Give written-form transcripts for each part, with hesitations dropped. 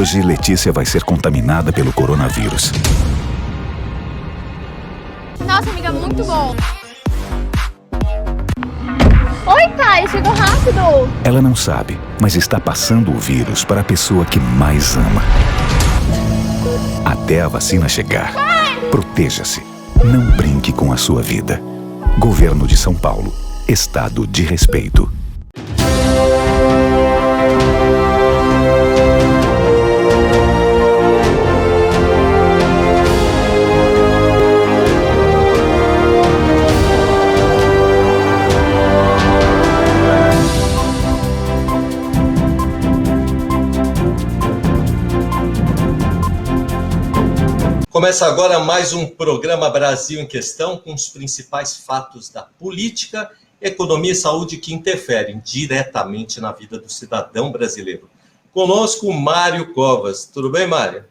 Hoje, Letícia vai ser contaminada pelo coronavírus. Nossa, amiga, muito bom. Oi, pai, chegou rápido. Ela não sabe, mas está passando o vírus para a pessoa que mais ama. Até a vacina chegar, proteja-se. Não brinque com a sua vida. Governo de São Paulo. Estado de respeito. Começa agora mais um programa Brasil em Questão, com os principais fatos da política, economia e saúde que interferem diretamente na vida do cidadão brasileiro. Conosco, Mário Covas. Tudo bem, Mário?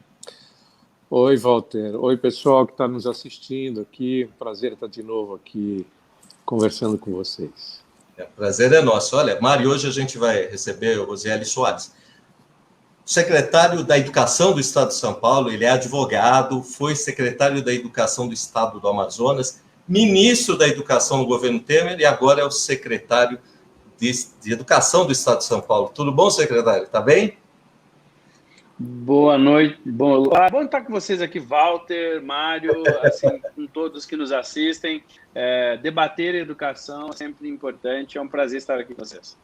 Oi, Walter. Oi, pessoal que está nos assistindo aqui. Prazer estar de novo aqui conversando com vocês. Prazer é nosso. Olha, Mário, hoje a gente vai receber o Rosieli Soares, secretário da Educação do Estado de São Paulo. Ele é advogado, foi secretário da Educação do Estado do Amazonas, ministro da Educação no governo Temer e agora é o secretário de Educação do Estado de São Paulo. Tudo bom, secretário? Está bem? Boa noite. Bom estar com vocês aqui, Walter, Mário, assim, com todos que nos assistem. Debater educação é sempre importante, é um prazer estar aqui com vocês.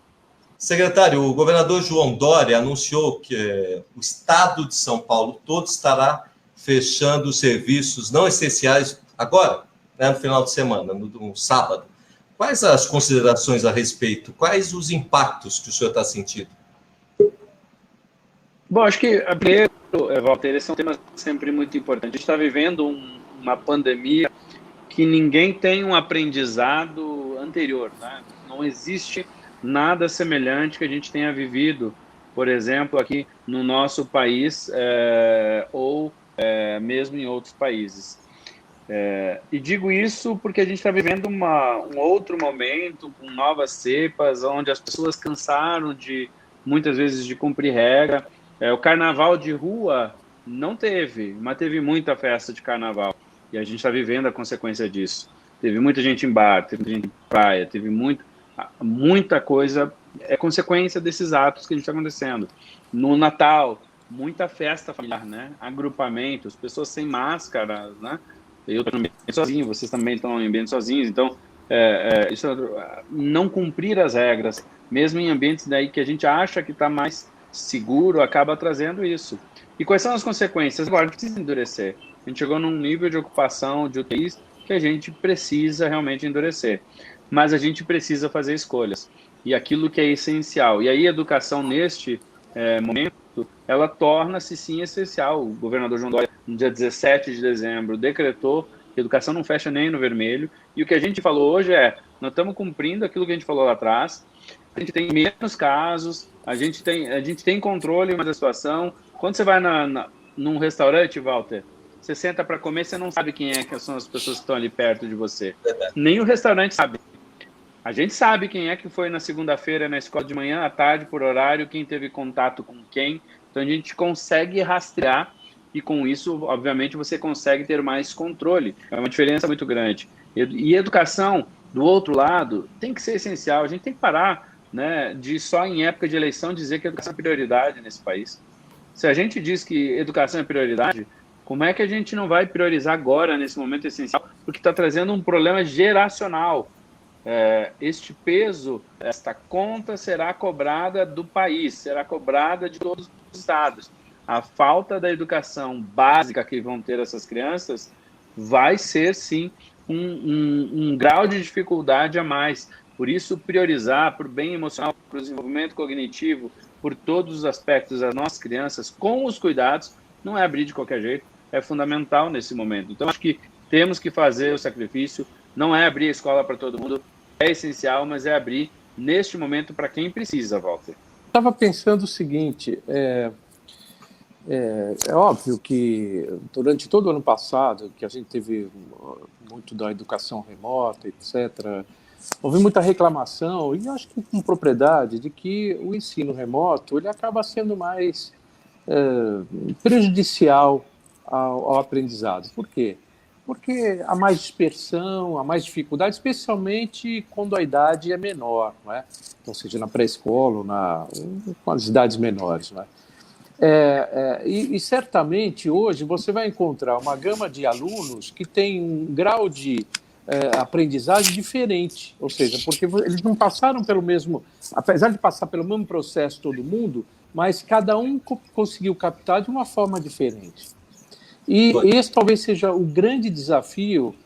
Secretário, o governador João Dória anunciou que o estado de São Paulo todo estará fechando os serviços não essenciais agora, né, no final de semana, no sábado. Quais as considerações a respeito? Quais os impactos que o senhor está sentindo? Bom, acho que, primeiro, Walter, esse é um tema sempre muito importante. A gente está vivendo uma pandemia que ninguém tem um aprendizado anterior, né? Não existe nada semelhante que a gente tenha vivido, por exemplo, aqui no nosso país ou mesmo em outros países. E digo isso porque a gente está vivendo um outro momento com novas cepas, onde as pessoas cansaram muitas vezes de cumprir regra. O carnaval de rua não teve, mas teve muita festa de carnaval. E a gente está vivendo a consequência disso. Teve muita gente em bar, teve muita gente em praia, teve muita coisa, é consequência desses atos que a gente está acontecendo. No Natal, muita festa familiar, né? Agrupamentos, pessoas sem máscara, né? Eu estou no ambiente sozinho, vocês também estão em ambiente sozinhos, então isso, não cumprir as regras, mesmo em ambientes daí que a gente acha que está mais seguro, acaba trazendo isso. E quais são as consequências? Agora, a gente precisa endurecer. A gente chegou num nível de ocupação de UTIs que a gente precisa realmente endurecer. Mas a gente precisa fazer escolhas. E aquilo que é essencial. E aí a educação, neste momento, ela torna-se, sim, essencial. O governador João Dória, no dia 17 de dezembro, decretou que a educação não fecha nem no vermelho. E o que a gente falou hoje nós estamos cumprindo aquilo que a gente falou lá atrás. A gente tem menos casos, a gente tem controle da situação. Quando você vai num restaurante, Walter, você senta para comer, você não sabe quem que são as pessoas que estão ali perto de você. Nem o restaurante sabe. A gente sabe quem é que foi na segunda-feira na escola de manhã, à tarde, por horário, quem teve contato com quem. Então, a gente consegue rastrear e, com isso, obviamente, você consegue ter mais controle. É uma diferença muito grande. E educação, do outro lado, tem que ser essencial. A gente tem que parar, né, de só em época de eleição dizer que a educação é prioridade nesse país. Se a gente diz que educação é prioridade, como é que a gente não vai priorizar agora, nesse momento essencial? Porque está trazendo um problema geracional. Este peso, esta conta será cobrada do país, será cobrada de todos os estados. A falta da educação básica que vão ter essas crianças vai ser, sim, um grau de dificuldade a mais. Por isso, priorizar para o bem emocional, para o desenvolvimento cognitivo, por todos os aspectos das nossas crianças, com os cuidados, não é abrir de qualquer jeito, é fundamental nesse momento. Então, acho que temos que fazer o sacrifício, não é abrir a escola para todo mundo, é essencial, mas é abrir neste momento para quem precisa, Walter. Estava pensando o seguinte, é óbvio que durante todo o ano passado, que a gente teve muito da educação remota, etc., houve muita reclamação, e acho que com propriedade, de que o ensino remoto ele acaba sendo mais prejudicial ao aprendizado. Por quê? Porque há mais dispersão, há mais dificuldade, especialmente quando a idade é menor, não é? Então, seja na pré-escola ou com as idades menores. Não é? E certamente hoje você vai encontrar uma gama de alunos que tem um grau de aprendizagem diferente, ou seja, porque eles não passaram pelo mesmo, apesar de passar pelo mesmo processo todo mundo, mas cada um conseguiu captar de uma forma diferente. E esse talvez seja o grande desafio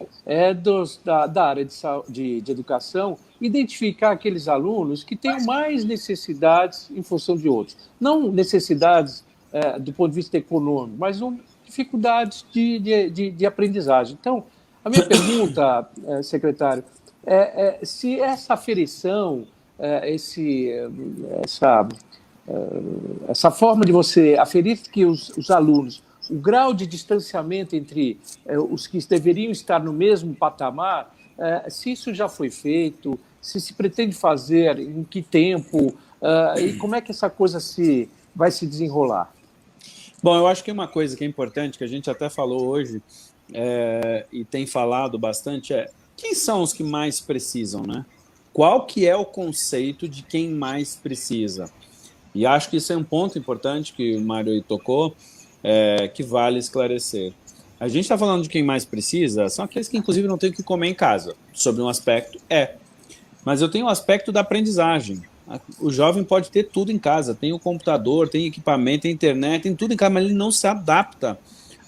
da área de educação, identificar aqueles alunos que têm mais necessidades em função de outros. Não necessidades do ponto de vista econômico, mas dificuldades de aprendizagem. Então, a minha pergunta, secretário, se essa aferição, essa forma de você aferir que os alunos, o grau de distanciamento entre os que deveriam estar no mesmo patamar, se isso já foi feito, se pretende fazer, em que tempo, e como é que essa coisa vai se desenrolar? Bom, eu acho que uma coisa que é importante, que a gente até falou hoje, e tem falado bastante, quem são os que mais precisam, né? Qual que é o conceito de quem mais precisa? E acho que isso é um ponto importante que o Mário tocou, que vale esclarecer. A gente está falando de quem mais precisa, são aqueles que, inclusive, não têm o que comer em casa. Sobre um aspecto, Mas eu tenho o aspecto da aprendizagem. O jovem pode ter tudo em casa, tem o computador, tem equipamento, tem internet, tem tudo em casa, mas ele não se adapta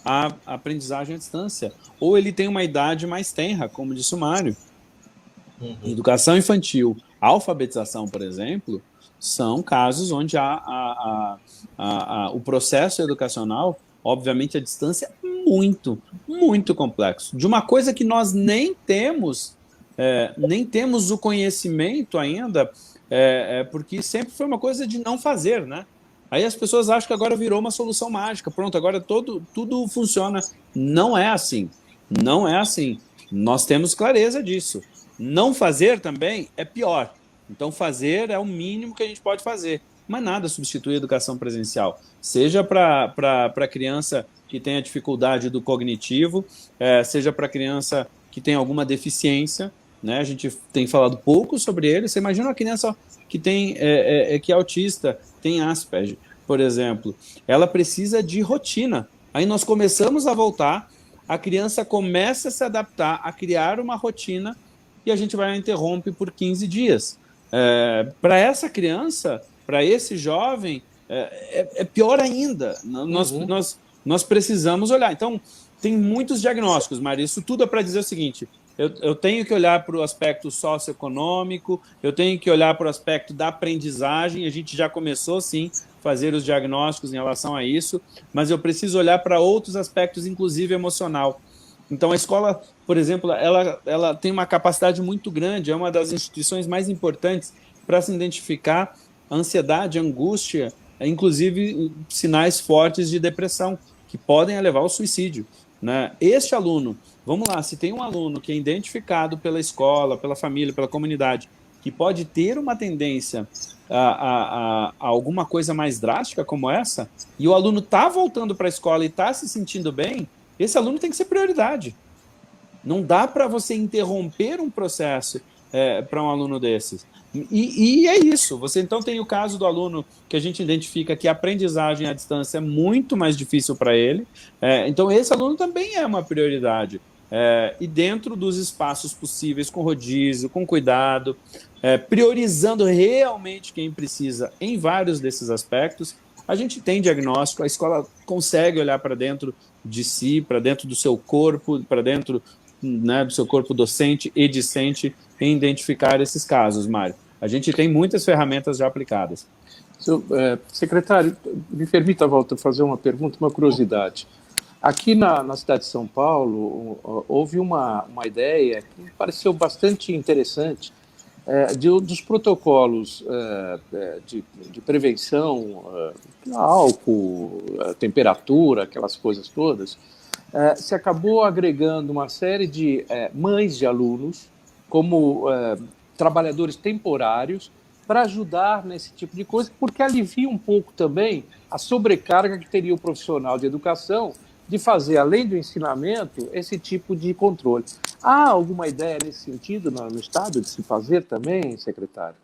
à aprendizagem à distância. Ou ele tem uma idade mais tenra, como disse o Mário. Educação infantil, alfabetização, por exemplo, são casos onde o processo educacional, obviamente, a distância é muito, muito complexo. De uma coisa que nós nem temos o conhecimento ainda, porque sempre foi uma coisa de não fazer, né? Aí as pessoas acham que agora virou uma solução mágica, pronto, agora tudo funciona. Não é assim, não é assim. Nós temos clareza disso. Não fazer também é pior. Então, fazer é o mínimo que a gente pode fazer. Mas nada substitui a educação presencial. Seja para a criança que tem a dificuldade do cognitivo, seja para a criança que tem alguma deficiência, né? A gente tem falado pouco sobre ele. Você imagina uma criança que que é autista, tem Asperger, por exemplo. Ela precisa de rotina. Aí nós começamos a voltar, a criança começa a se adaptar, a criar uma rotina, e a gente vai interromper por 15 dias. Para essa criança, para esse jovem, é pior ainda. Nós precisamos olhar. Então, tem muitos diagnósticos, Maria. Isso tudo é para dizer o seguinte: eu tenho que olhar para o aspecto socioeconômico, eu tenho que olhar para o aspecto da aprendizagem. A gente já começou, sim, a fazer os diagnósticos em relação a isso, mas eu preciso olhar para outros aspectos, inclusive emocional. Então, a escola, por exemplo, ela tem uma capacidade muito grande, é uma das instituições mais importantes para se identificar a ansiedade, a angústia, inclusive sinais fortes de depressão, que podem levar ao suicídio, né? Este aluno, vamos lá, se tem um aluno que é identificado pela escola, pela família, pela comunidade, que pode ter uma tendência a alguma coisa mais drástica como essa, e o aluno está voltando para a escola e está se sentindo bem, esse aluno tem que ser prioridade. Não dá para você interromper um processo para um aluno desses. E é isso. Você então tem o caso do aluno que a gente identifica que a aprendizagem à distância é muito mais difícil para ele. Então esse aluno também é uma prioridade. E dentro dos espaços possíveis, com rodízio, com cuidado, priorizando realmente quem precisa em vários desses aspectos, a gente tem diagnóstico, a escola consegue olhar para dentro de si, para dentro do seu corpo, para dentro, né, do seu corpo docente e discente, e identificar esses casos, Mário. A gente tem muitas ferramentas já aplicadas. Secretário, me permita, Walter, fazer uma pergunta, uma curiosidade. Aqui na cidade de São Paulo, houve uma ideia que me pareceu bastante interessante, dos protocolos de prevenção, álcool, temperatura, aquelas coisas todas. Se acabou agregando uma série de mães de alunos como trabalhadores temporários para ajudar nesse tipo de coisa, porque alivia um pouco também a sobrecarga que teria o profissional de educação de fazer, além do ensinamento, esse tipo de controle. Há alguma ideia nesse sentido no Estado de se fazer também, secretário?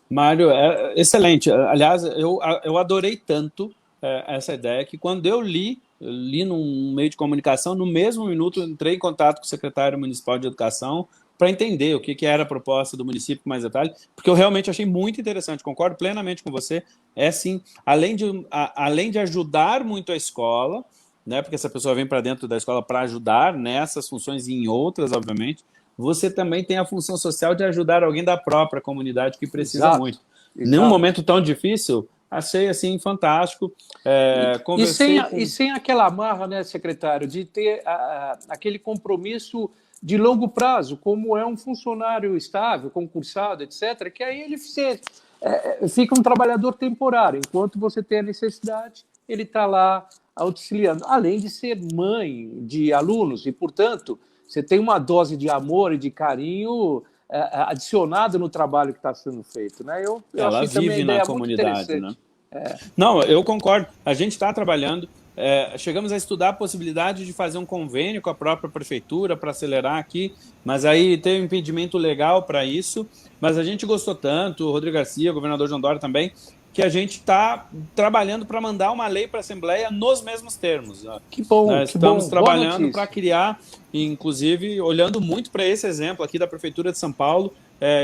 Mário, é excelente. Aliás, eu adorei tanto essa ideia que quando eu li num meio de comunicação, no mesmo minuto eu entrei em contato com o secretário municipal de educação para entender o que era a proposta do município com mais detalhe, porque eu realmente achei muito interessante, concordo plenamente com você, sim, além de ajudar muito a escola, né, porque essa pessoa vem para dentro da escola para ajudar nessas funções e em outras, obviamente, você também tem a função social de ajudar alguém da própria comunidade que precisa Exato, muito. exato. Num momento tão difícil, achei assim fantástico. E sem aquela amarra, né, secretário, de ter aquele compromisso de longo prazo, como é um funcionário estável, concursado, etc., que aí ele fica um trabalhador temporário. Enquanto você tem a necessidade, ele está lá auxiliando. Além de ser mãe de alunos, e, portanto, você tem uma dose de amor e de carinho adicionado no trabalho que está sendo feito, né? Ela achei também a vive ideia na muito comunidade, né? interessante. Não, eu concordo. A gente está trabalhando. Chegamos a estudar a possibilidade de fazer um convênio com a própria prefeitura para acelerar aqui, mas aí teve um impedimento legal para isso. Mas a gente gostou tanto, o Rodrigo Garcia, o governador João Dória também, que a gente está trabalhando para mandar uma lei para a Assembleia nos mesmos termos. Que bom, Nós estamos trabalhando para criar, inclusive, olhando muito para esse exemplo aqui da Prefeitura de São Paulo.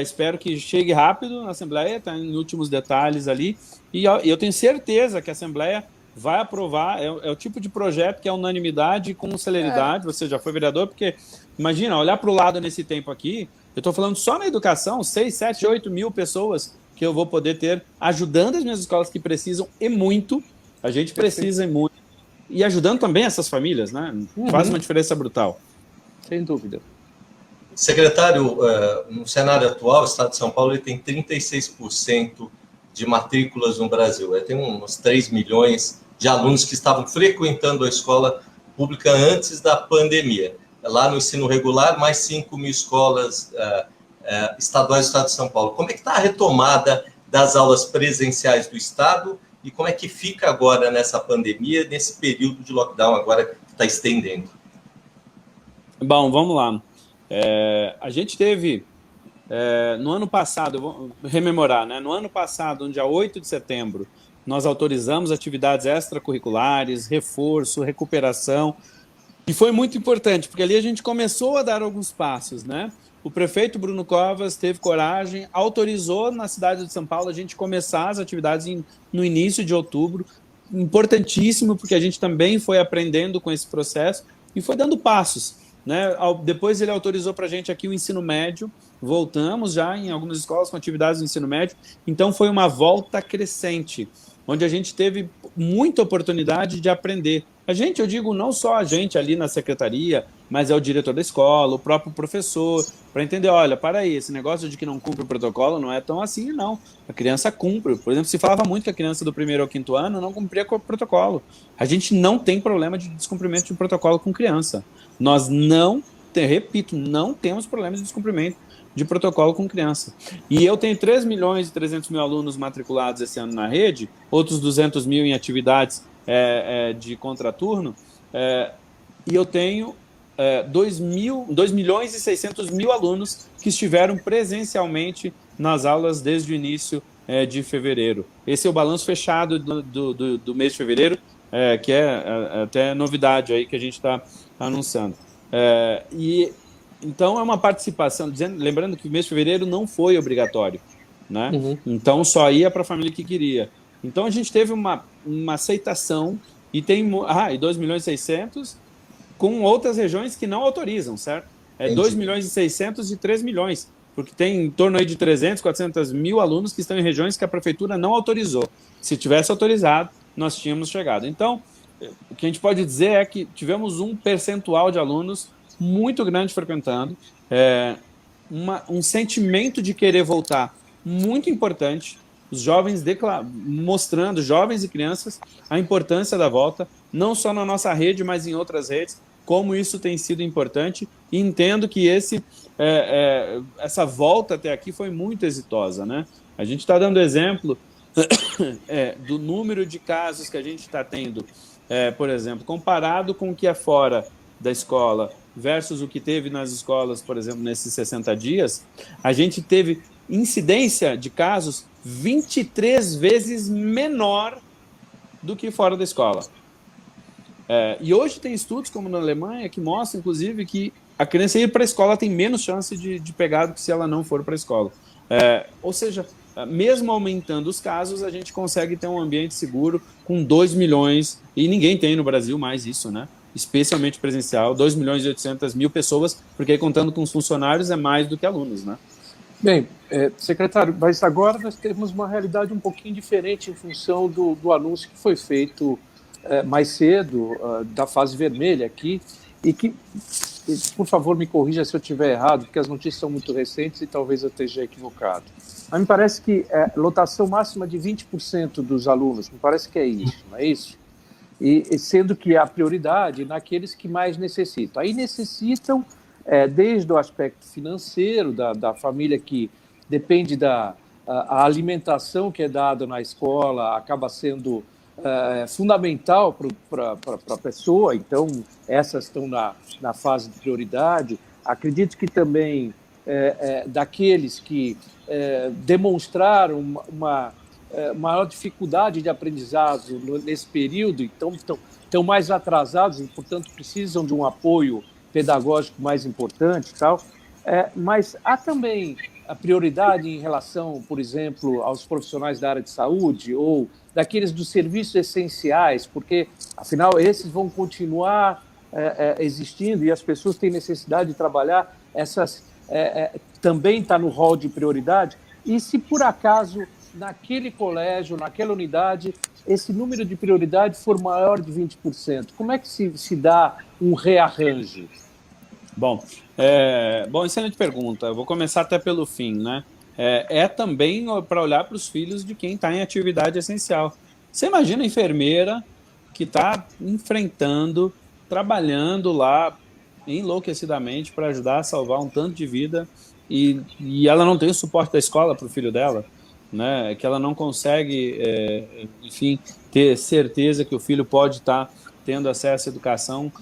Espero que chegue rápido na Assembleia, está em últimos detalhes ali. E eu tenho certeza que a Assembleia vai aprovar. É o tipo de projeto que é unanimidade com celeridade. Você já foi vereador, porque, imagina, olhar para o lado nesse tempo aqui, eu estou falando só na educação, 6, 7, 8 mil pessoas que eu vou poder ter ajudando as minhas escolas que precisam e muito. A gente precisa e muito. E ajudando também essas famílias, né? Faz uma diferença brutal. Sem dúvida. Secretário, no cenário atual, o Estado de São Paulo ele tem 36% de matrículas no Brasil. Tem uns 3 milhões de alunos que estavam frequentando a escola pública antes da pandemia. Lá no ensino regular, mais 5 mil escolas estaduais do Estado de São Paulo. Como é que está a retomada das aulas presenciais do Estado e como é que fica agora nessa pandemia, nesse período de lockdown agora que está estendendo? Bom, vamos lá. A gente teve, no ano passado, eu vou rememorar, né? No ano passado, no dia 8 de setembro, nós autorizamos atividades extracurriculares, reforço, recuperação, e foi muito importante, porque ali a gente começou a dar alguns passos, né? O prefeito Bruno Covas teve coragem, autorizou na cidade de São Paulo a gente começar as atividades no início de outubro, importantíssimo, porque a gente também foi aprendendo com esse processo e foi dando passos, né? Depois ele autorizou para a gente aqui o ensino médio, voltamos já em algumas escolas com atividades do ensino médio, então foi uma volta crescente, onde a gente teve muita oportunidade de aprender. Eu digo não só a gente ali na secretaria, mas é o diretor da escola, o próprio professor, para entender, olha, para aí, esse negócio de que não cumpre o protocolo não é tão assim, não. A criança cumpre. Por exemplo, se falava muito que a criança do 1º ao 5º ano não cumpria com o protocolo. A gente não tem problema de descumprimento de protocolo com criança. Nós não temos problema de descumprimento de protocolo com criança. E eu tenho 3 milhões e 300 mil alunos matriculados esse ano na rede, outros 200 mil em atividades de contraturno, e eu tenho 2 milhões e 600 mil alunos que estiveram presencialmente nas aulas desde o início de fevereiro. Esse é o balanço fechado do mês de fevereiro, que é até novidade aí que a gente está anunciando. Então, é uma participação, lembrando que o mês de fevereiro não foi obrigatório, né? Então, só ia para a família que queria. Então, a gente teve uma aceitação e tem 2 milhões e 600 com outras regiões que não autorizam, certo? 2 milhões e 600 e 3 milhões, porque tem em torno aí de 300, 400 mil alunos que estão em regiões que a prefeitura não autorizou. Se tivesse autorizado, nós tínhamos chegado. Então, o que a gente pode dizer é que tivemos um percentual de alunos muito grande frequentando, um sentimento de querer voltar muito importante, os jovens mostrando, jovens e crianças, a importância da volta, não só na nossa rede, mas em outras redes, como isso tem sido importante, e entendo que essa volta até aqui foi muito exitosa, né? A gente está dando exemplo do número de casos que a gente está tendo, por exemplo, comparado com o que é fora da escola versus o que teve nas escolas, por exemplo, nesses 60 dias, a gente teve incidência de casos 23 vezes menor do que fora da escola. E hoje tem estudos, como na Alemanha, que mostram, inclusive, que a criança ir para a escola tem menos chance de pegar do que se ela não for para a escola. Ou seja, mesmo aumentando os casos, a gente consegue ter um ambiente seguro com 2 milhões, e ninguém tem no Brasil mais isso, né? Especialmente presencial, 2 milhões e 800 mil pessoas, porque contando com os funcionários é mais do que alunos, né? Bem, secretário, mas agora nós temos uma realidade um pouquinho diferente em função do anúncio que foi feito mais cedo, da fase vermelha aqui, e que, por favor, me corrija se eu estiver errado, porque as notícias são muito recentes e talvez eu esteja equivocado. Mas me parece que lotação máxima de 20% dos alunos, me parece que é isso, não é isso? E sendo que a prioridade naqueles que mais necessitam. Aí necessitam, desde o aspecto financeiro da família, que depende a alimentação que é dada na escola, acaba sendo fundamental para a pessoa, então essas estão na fase de prioridade. Acredito que também daqueles que demonstraram uma maior dificuldade de aprendizado nesse período, então estão mais atrasados e, portanto, precisam de um apoio pedagógico mais importante e tal. Mas há também a prioridade em relação, por exemplo, aos profissionais da área de saúde ou daqueles dos serviços essenciais, porque, afinal, esses vão continuar existindo e as pessoas têm necessidade de trabalhar, essas também está no rol de prioridade. E se, por acaso, naquele colégio, naquela unidade, esse número de prioridade for maior de 20%, como é que se dá um rearranjo? Bom, excelente pergunta. Eu vou começar até pelo fim, né? Também para olhar para os filhos de quem está em atividade essencial. Você imagina a enfermeira que está enfrentando, trabalhando lá enlouquecidamente para ajudar a salvar um tanto de vida e ela não tem o suporte da escola para o filho dela, né? Que ela não consegue, enfim, ter certeza que o filho pode estar tendo acesso à educação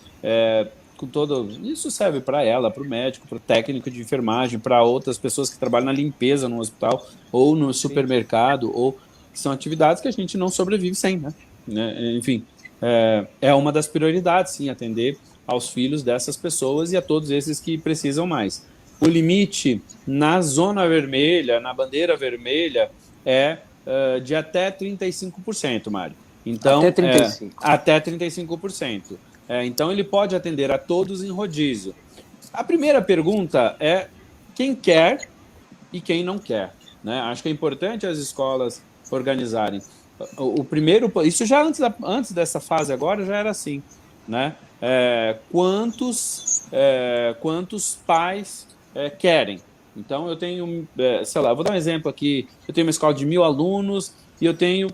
com todo. Isso serve para ela, para o médico, para o técnico de enfermagem, para outras pessoas que trabalham na limpeza no hospital ou no supermercado, ou são atividades que a gente não sobrevive sem, né? Enfim, é uma das prioridades, sim, atender aos filhos dessas pessoas e a todos esses que precisam mais. O limite na zona vermelha, na bandeira vermelha, de até 35%, Mário. Então, até 35%. Até 35%. Então, ele pode atender a todos em rodízio. A primeira pergunta é quem quer e quem não quer, né? Acho que é importante as escolas organizarem. O primeiro, isso já antes dessa fase agora já era assim, né? Quantos pais querem? Então, eu tenho, sei lá, vou dar um exemplo aqui. Eu tenho uma escola de 1.000 alunos e eu tenho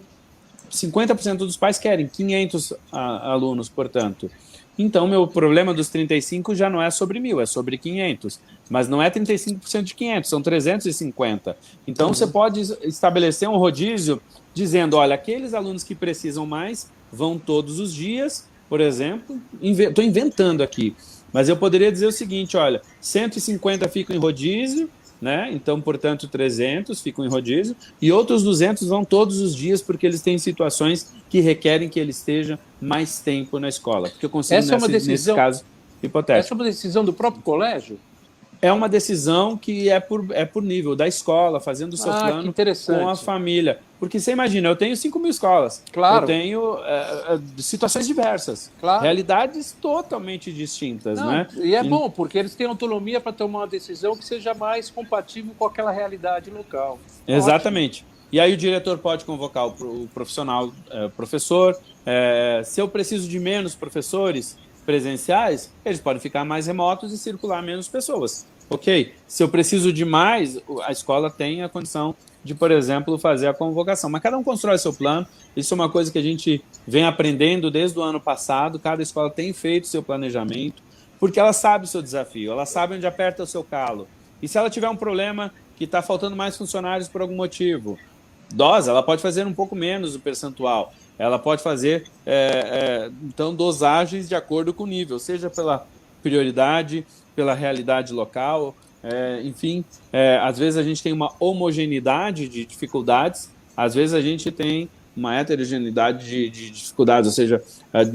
50% dos pais querem, 500 alunos, portanto. Então, meu problema dos 35 já não é sobre 1.000, é sobre 500. Mas não é 35% de 500, são 350. Então, você pode estabelecer um rodízio dizendo, olha, aqueles alunos que precisam mais vão todos os dias, por exemplo. Estou inventando aqui. Mas eu poderia dizer o seguinte, olha, 150 ficam em rodízio, né? Então, portanto, 300 ficam em rodízio e outros 200 vão todos os dias porque eles têm situações que requerem que ele esteja mais tempo na escola. Porque eu consigo, nesse caso hipotético. Essa é uma decisão do próprio colégio? É uma decisão que é por nível da escola, fazendo o seu plano com a família. Porque você imagina, eu tenho 5.000 escolas. Claro. Eu tenho situações diversas. Claro. Realidades totalmente distintas. Não, né? E é bom, porque eles têm autonomia para tomar uma decisão que seja mais compatível com aquela realidade local. Exatamente. Ótimo. E aí o diretor pode convocar o profissional, professor. Se eu preciso de menos professores presenciais, eles podem ficar mais remotos e circular menos pessoas. Ok, se eu preciso de mais, a escola tem a condição de, por exemplo, fazer a convocação. Mas cada um constrói seu plano. Isso é uma coisa que a gente vem aprendendo desde o ano passado. Cada escola tem feito seu planejamento, porque ela sabe o seu desafio, ela sabe onde aperta o seu calo. E se ela tiver um problema que está faltando mais funcionários por algum motivo. Dose, ela pode fazer um pouco menos o percentual. Ela pode fazer, então, dosagens de acordo com o nível, seja pela prioridade, pela realidade local, enfim. Às vezes a gente tem uma homogeneidade de dificuldades, às vezes a gente tem uma heterogeneidade de dificuldades, ou seja,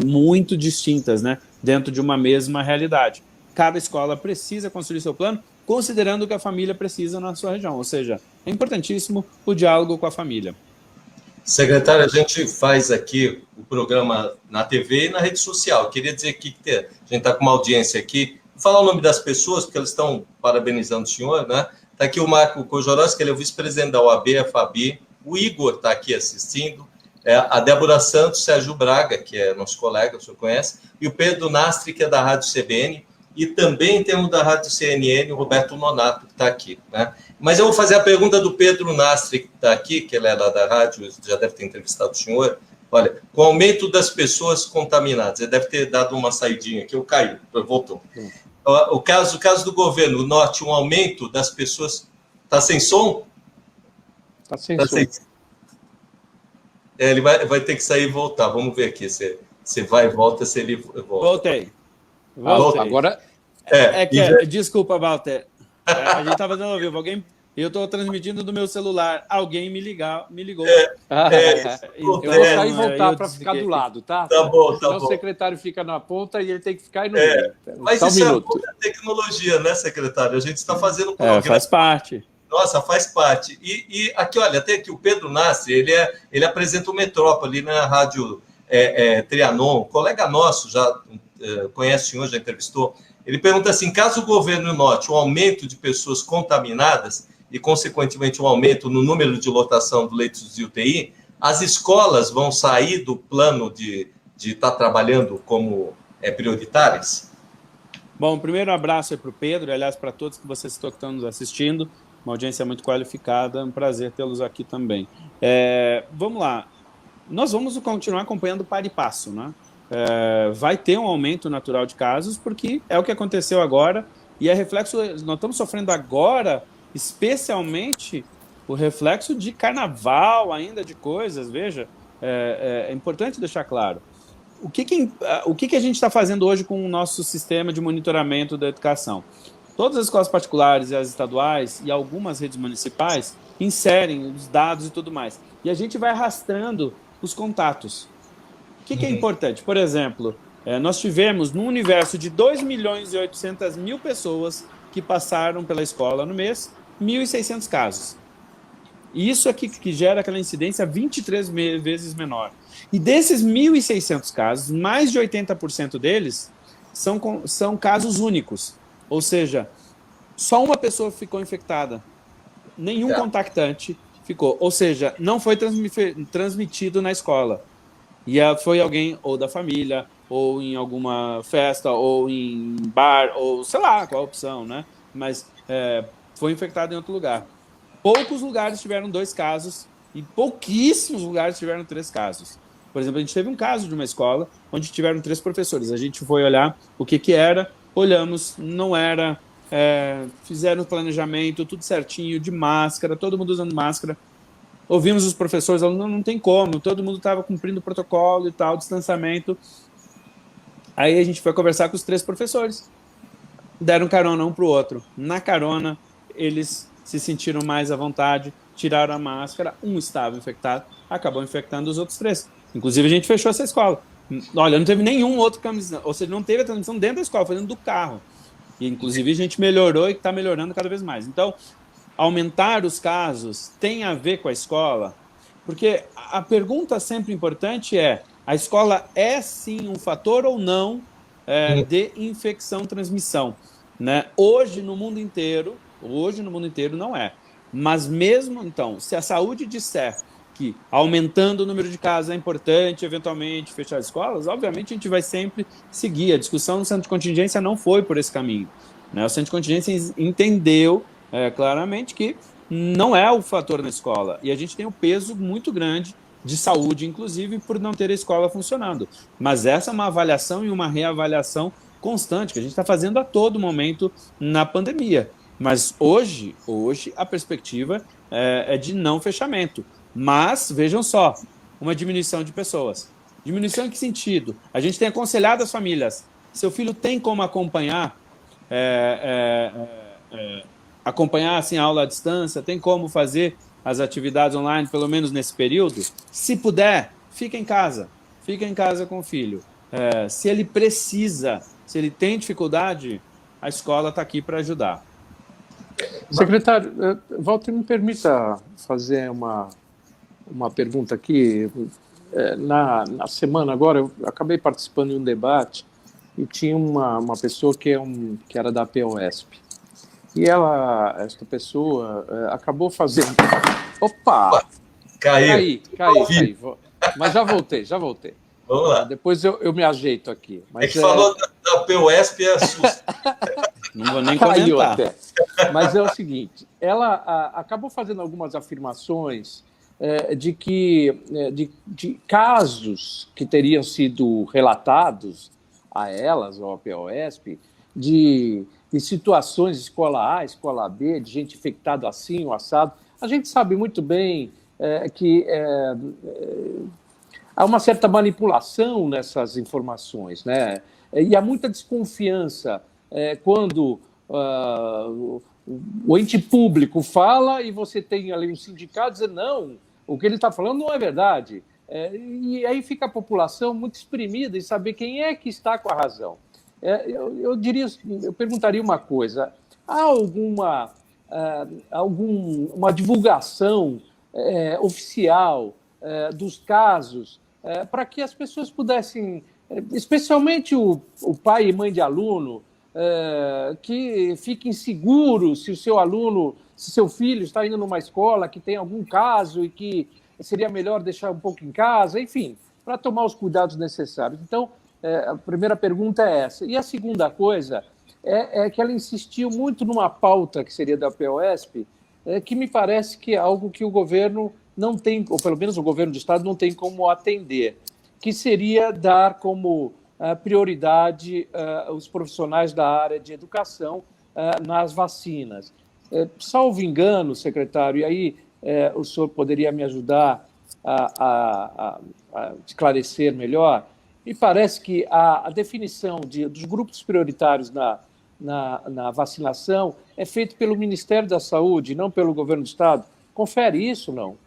muito distintas, né, dentro de uma mesma realidade. Cada escola precisa construir seu plano, considerando o que a família precisa na sua região, ou seja, é importantíssimo o diálogo com a família. Secretário, a gente faz aqui o programa na TV e na rede social. Eu queria dizer que a gente está com uma audiência aqui. Vou falar o nome das pessoas, porque eles estão parabenizando o senhor, né? Está aqui o Marco Cojorós, que ele é o vice-presidente da OAB, a Fabi. O Igor está aqui assistindo. A Débora Santos, Sérgio Braga, que é nosso colega, o senhor conhece. E o Pedro Nastri, que é da Rádio CBN. E também temos da Rádio CNN, o Roberto Nonato, que está aqui, né? Mas eu vou fazer a pergunta do Pedro Nastri, que está aqui, que ele é lá da rádio, já deve ter entrevistado o senhor. Olha, com o aumento das pessoas contaminadas, ele deve ter dado uma saidinha aqui, eu caí, voltou. O caso do governo, note um aumento das pessoas... Está sem som? Está sem som. Ele vai ter que sair e voltar, vamos ver aqui se vai e volta, se ele volta. Voltei. Agora... Desculpa, Walter. A gente estava dando ao vivo. Eu estou transmitindo do meu celular. Alguém me ligou. Eu vou sair e voltar para ficar do lado, tá? Tá bom. O secretário fica na ponta e ele tem que ficar aí no meio. Mas isso é a tecnologia, né, secretário? A gente está fazendo um programa. Faz parte. Nossa, faz parte. E aqui, olha, até aqui o Pedro Nastri, ele apresenta o Metrópole na rádio Trianon, colega nosso, já conhece o senhor, já entrevistou. Ele pergunta assim, caso o governo note um aumento de pessoas contaminadas e, consequentemente, um aumento no número de lotação de leitos de UTI, as escolas vão sair do plano de estar trabalhando como prioritárias? Bom, o primeiro abraço é para o Pedro, aliás, para todos que vocês estão nos assistindo, uma audiência muito qualificada, é um prazer tê-los aqui também. Vamos lá, nós vamos continuar acompanhando par e passo, né? Vai ter um aumento natural de casos, porque é o que aconteceu agora, e é reflexo, nós estamos sofrendo agora, especialmente, o reflexo de carnaval ainda, de coisas, veja, é importante deixar claro. O que a gente está fazendo hoje com o nosso sistema de monitoramento da educação? Todas as escolas particulares e as estaduais e algumas redes municipais inserem os dados e tudo mais, e a gente vai arrastando os contatos. O que é importante? Por exemplo, nós tivemos, num universo de 2.800.000 pessoas que passaram pela escola no mês, 1.600 casos. Isso aqui que gera aquela incidência 23 vezes menor. E desses 1.600 casos, mais de 80% deles são casos únicos. Ou seja, só uma pessoa ficou infectada. Nenhum contactante ficou. Ou seja, não foi transmitido na escola. E foi alguém ou da família, ou em alguma festa, ou em bar, ou sei lá qual a opção, né? Mas foi infectado em outro lugar. Poucos lugares tiveram 2 casos e pouquíssimos lugares tiveram 3 casos. Por exemplo, a gente teve um caso de uma escola onde tiveram 3 professores. A gente foi olhar o que era, olhamos, não era, fizeram o planejamento, tudo certinho, de máscara, todo mundo usando máscara. Ouvimos os professores, não tem como, todo mundo estava cumprindo o protocolo e tal, distanciamento. Aí a gente foi conversar com os 3 professores. Deram carona um para o outro. Na carona, eles se sentiram mais à vontade, tiraram a máscara, um estava infectado, acabou infectando os outros 3. Inclusive, a gente fechou essa escola. Olha, não teve nenhum outro camisão, ou seja, não teve a transmissão dentro da escola, foi dentro do carro. E, inclusive, a gente melhorou e está melhorando cada vez mais. Então, aumentar os casos tem a ver com a escola? Porque a pergunta sempre importante é, a escola é sim um fator ou não de infecção-transmissão? Né? Hoje no mundo inteiro não é. Mas mesmo, então, se a saúde disser que aumentando o número de casos é importante, eventualmente, fechar as escolas, obviamente a gente vai sempre seguir. A discussão no centro de contingência não foi por esse caminho. Né? O centro de contingência entendeu claramente que não é o fator na escola. E a gente tem um peso muito grande de saúde, inclusive, por não ter a escola funcionando. Mas essa é uma avaliação e uma reavaliação constante, que a gente está fazendo a todo momento na pandemia. Mas hoje a perspectiva é de não fechamento. Mas, vejam só, uma diminuição de pessoas. Diminuição em que sentido? A gente tem aconselhado as famílias. Seu filho tem como acompanhar assim, a aula à distância? Tem como fazer as atividades online, pelo menos nesse período? Se puder, fica em casa com o filho. Se ele precisa, se ele tem dificuldade, a escola está aqui para ajudar. Secretário, Walter, me permita fazer uma pergunta aqui. Na semana agora, eu acabei participando de um debate e tinha uma pessoa que era da POSP. E esta pessoa acabou fazendo... Opa! Caiu. Mas já voltei. Vamos lá. Depois eu me ajeito aqui. Mas, falou da POSP e assusta. Não vou nem comentar. Até. Mas é o seguinte, ela acabou fazendo algumas afirmações de casos que teriam sido relatados a elas, ou a POSP, de situações de escola A, escola B, de gente infectada assim, ou assado. A gente sabe muito bem que há uma certa manipulação nessas informações, né? E há muita desconfiança quando o ente público fala e você tem ali um sindicato dizendo não, o que ele está falando não é verdade. E aí fica a população muito exprimida em saber quem é que está com a razão. Eu perguntaria uma coisa: há alguma divulgação oficial dos casos para que as pessoas pudessem, especialmente o pai e mãe de aluno, que fiquem seguros se o seu aluno, se seu filho está indo numa escola que tem algum caso e que seria melhor deixar um pouco em casa, enfim, para tomar os cuidados necessários. Então, a primeira pergunta é essa. E a segunda coisa é que ela insistiu muito numa pauta que seria da POSP, que me parece que é algo que o governo não tem, ou pelo menos o governo do Estado não tem como atender, que seria dar como prioridade os profissionais da área de educação nas vacinas. Salvo engano, secretário, e aí o senhor poderia me ajudar a esclarecer melhor, me parece que a definição dos grupos prioritários na vacinação é feita pelo Ministério da Saúde, não pelo governo do Estado. Confere isso, não?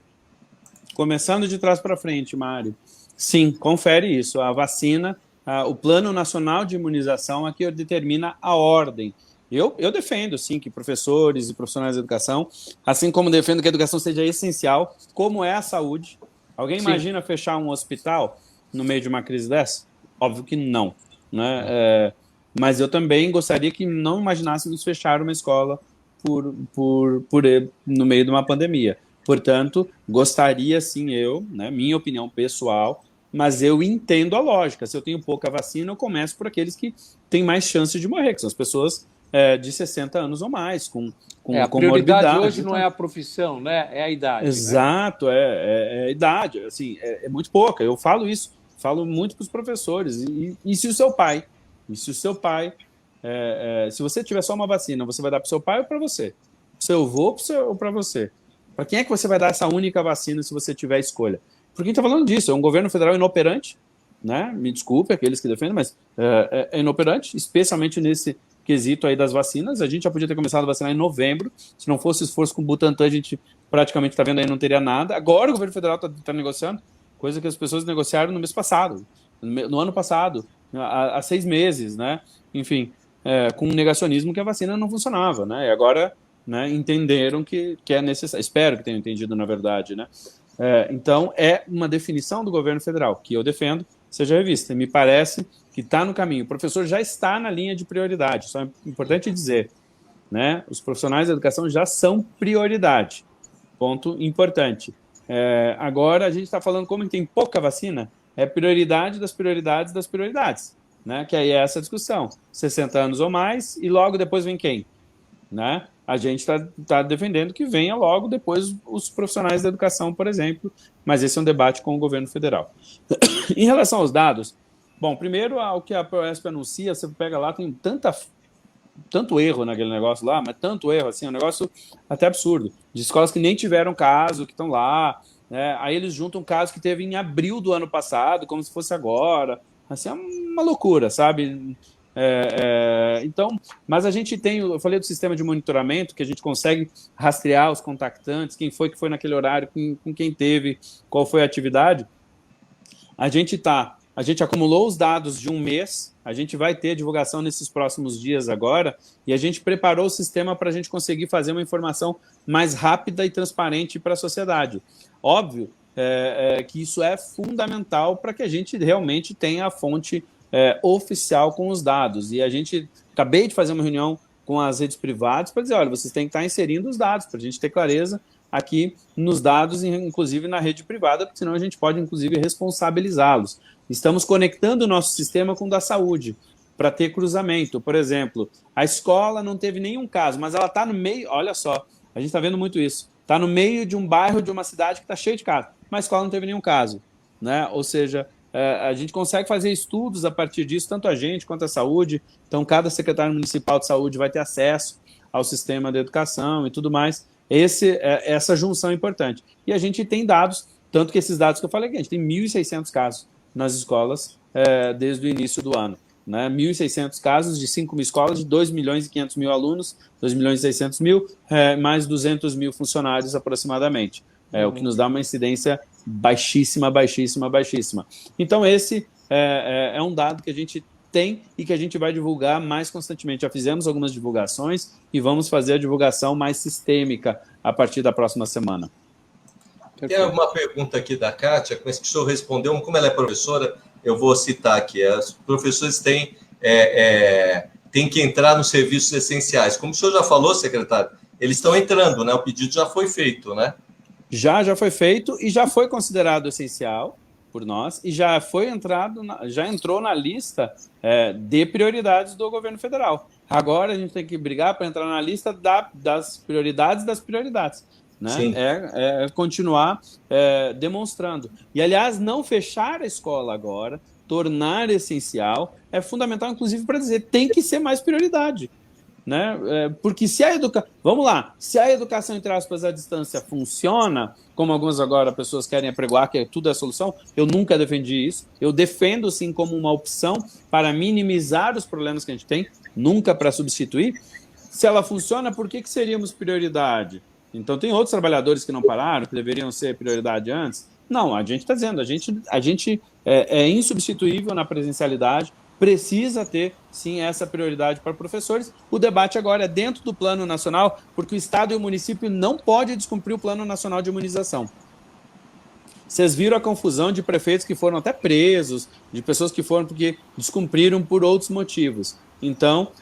Começando de trás para frente, Mário. Sim, confere isso. A vacina, o Plano Nacional de Imunização é que determina a ordem. Eu defendo, sim, que professores e profissionais de educação, assim como defendo que a educação seja essencial, como é a saúde. Alguém imagina fechar um hospital no meio de uma crise dessa? Óbvio que não, né? Mas eu também gostaria que não imaginássemos fechar uma escola no meio de uma pandemia. Portanto, gostaria sim né, minha opinião pessoal, mas eu entendo a lógica. Se eu tenho pouca vacina, eu começo por aqueles que têm mais chance de morrer, que são as pessoas de 60 anos ou mais, com a prioridade hoje não é a profissão, né? É a idade. Exato, né? É a idade. Assim, é muito pouca. Eu falo isso, falo muito para os professores. E se o seu pai, se você tiver só uma vacina, você vai dar para o seu pai ou para você? Para o seu avô ou para você? Para quem é que você vai dar essa única vacina se você tiver escolha? Porque a gente está falando disso, é um governo federal inoperante, né? Me desculpe aqueles que defendem, mas é inoperante, especialmente nesse quesito aí das vacinas. A gente já podia ter começado a vacinar em novembro. Se não fosse esforço com o Butantan, a gente praticamente está vendo aí, não teria nada. Agora o governo federal está negociando, coisa que as pessoas negociaram no mês passado, no ano passado, há 6 meses, né? Enfim, com um negacionismo que a vacina não funcionava, né? E agora, né, entenderam que é necessário. Espero que tenham entendido, na verdade, né? Então, é uma definição do governo federal, que eu defendo, seja revista. Me parece que está no caminho. O professor já está na linha de prioridade, isso é importante dizer, né? Os profissionais da educação já são prioridade. Ponto importante. Agora, a gente está falando como tem pouca vacina, é prioridade das prioridades das prioridades, né? Que aí é essa discussão. 60 anos ou mais, e logo depois vem quem? Né? A gente está defendendo que venha logo depois os profissionais da educação, por exemplo, mas esse é um debate com o governo federal. Em relação aos dados, bom, primeiro, o que a POSP anuncia, você pega lá, tem tanto erro naquele negócio lá, mas tanto erro, assim, é um negócio até absurdo, de escolas que nem tiveram caso, que estão lá, né? Aí eles juntam um caso que teve em abril do ano passado, como se fosse agora, assim, é uma loucura, sabe? Então, mas a gente tem, eu falei do sistema de monitoramento, que a gente consegue rastrear os contactantes, quem foi que foi naquele horário, com quem teve, qual foi a atividade. A gente acumulou os dados de um mês, a gente vai ter divulgação nesses próximos dias agora, e a gente preparou o sistema para a gente conseguir fazer uma informação mais rápida e transparente para a sociedade. Óbvio que isso é fundamental para que a gente realmente tenha a fonte oficial com os dados. E a gente, acabei de fazer uma reunião com as redes privadas para dizer, olha, vocês têm que estar inserindo os dados, para a gente ter clareza aqui nos dados, inclusive na rede privada, porque senão a gente pode, inclusive, responsabilizá-los. Estamos conectando o nosso sistema com o da saúde, para ter cruzamento. Por exemplo, a escola não teve nenhum caso, mas ela está no meio, olha só, a gente está vendo muito isso, está no meio de um bairro, de uma cidade que está cheio de casos, mas a escola não teve nenhum caso, né? Ou seja, a gente consegue fazer estudos a partir disso, tanto a gente quanto a saúde. Então, cada secretário municipal de saúde vai ter acesso ao sistema de educação e tudo mais. Essa junção é importante. E a gente tem dados, tanto que esses dados que eu falei aqui, a gente tem 1.600 casos nas escolas desde o início do ano. Né? 1.600 casos de 5 mil escolas, de 2 milhões e 500 mil alunos, 2 milhões e 600 mil, mais 200 mil funcionários aproximadamente. O que nos dá uma incidência baixíssima, baixíssima, baixíssima. Então, esse é um dado que a gente tem e que a gente vai divulgar mais constantemente. Já fizemos algumas divulgações e vamos fazer a divulgação mais sistêmica a partir da próxima semana. Tem uma pergunta aqui da Kátia, mas que o senhor respondeu, como ela é professora, eu vou citar aqui. Os professores têm que entrar nos serviços essenciais. Como o senhor já falou, secretário, eles estão entrando, né? O pedido já foi feito, né? Já foi feito e já foi considerado essencial por nós e já entrou na lista de prioridades do governo federal. Agora a gente tem que brigar para entrar na lista das prioridades das prioridades. Né? Continuar demonstrando. E, aliás, não fechar a escola agora, tornar essencial, é fundamental, inclusive, para dizer tem que ser mais prioridade. Né? Porque se a educação, entre aspas, à distância funciona, como algumas agora pessoas querem apregoar que tudo é solução, eu nunca defendi isso, eu defendo sim como uma opção para minimizar os problemas que a gente tem, nunca para substituir. Se ela funciona, por que seríamos prioridade? Então tem outros trabalhadores que não pararam, que deveriam ser prioridade antes? Não, a gente está dizendo, a gente é insubstituível na presencialidade, precisa ter, sim, essa prioridade para professores. O debate agora é dentro do Plano Nacional, porque o Estado e o município não podem descumprir o Plano Nacional de Imunização. Vocês viram a confusão de prefeitos que foram até presos, de pessoas que foram porque descumpriram por outros motivos. Então,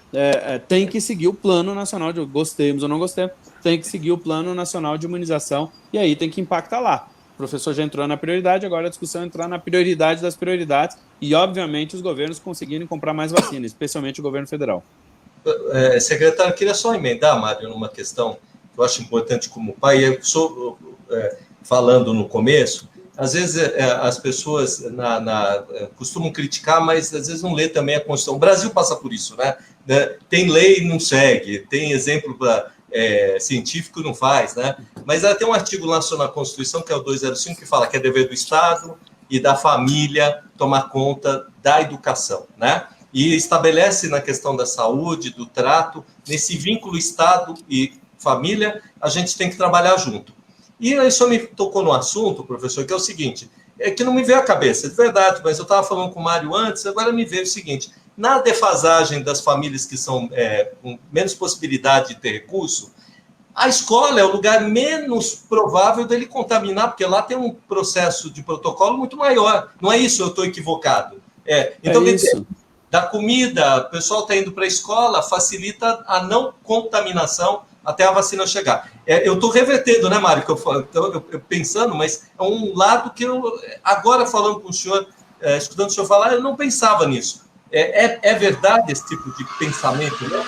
tem que seguir o Plano Nacional, gostemos ou não gostemos, tem que seguir o Plano Nacional de Imunização e aí tem que impactar lá. O professor já entrou na prioridade, agora a discussão é entrar na prioridade das prioridades e, obviamente, os governos conseguirem comprar mais vacina, especialmente o governo federal. Secretário, eu queria só emendar, Mário, numa questão que eu acho importante como pai. Eu sou, falando no começo, às vezes as pessoas costumam criticar, mas às vezes não lê também a Constituição. O Brasil passa por isso, né? Tem lei e não segue, tem exemplo científico não faz, né? Mas tem um artigo lá na Constituição, que é o 205, que fala que é dever do Estado e da família tomar conta da educação, né? E estabelece na questão da saúde, do trato, nesse vínculo Estado e família, a gente tem que trabalhar junto. E aí só me tocou no assunto, professor, que é o seguinte, que não me veio à cabeça, é verdade, mas eu estava falando com o Mário antes, agora me veio o seguinte, na defasagem das famílias que são com menos possibilidade de ter recurso, a escola é o lugar menos provável dele contaminar, porque lá tem um processo de protocolo muito maior. Não é isso? Eu estou equivocado. Então, da comida, o pessoal está indo para a escola, facilita a não contaminação até a vacina chegar. Eu estou revertendo, né, Mário, que eu pensando, mas é um lado que eu, agora falando com o senhor, escutando o senhor falar, eu não pensava nisso. É verdade esse tipo de pensamento, né?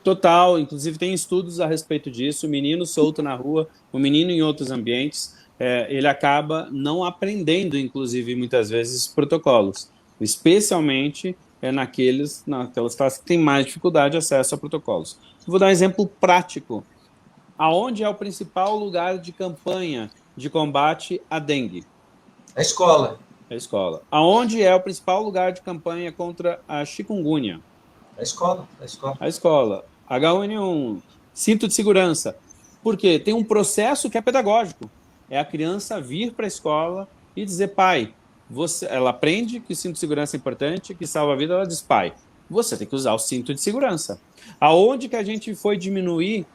Total, inclusive tem estudos a respeito disso. O menino solto na rua, o menino em outros ambientes, ele acaba não aprendendo, inclusive, muitas vezes, protocolos. Especialmente naquelas classes que têm mais dificuldade de acesso a protocolos. Vou dar um exemplo prático. Aonde é o principal lugar de campanha de combate à dengue? A escola. A escola. Aonde é o principal lugar de campanha contra a chikungunya? A escola. A escola. A escola. H1N1, cinto de segurança. Por quê? Tem um processo que é pedagógico. É a criança vir para a escola e dizer, pai, ela aprende que o cinto de segurança é importante, que salva a vida, ela diz, pai, você tem que usar o cinto de segurança. Aonde que a gente foi diminuir,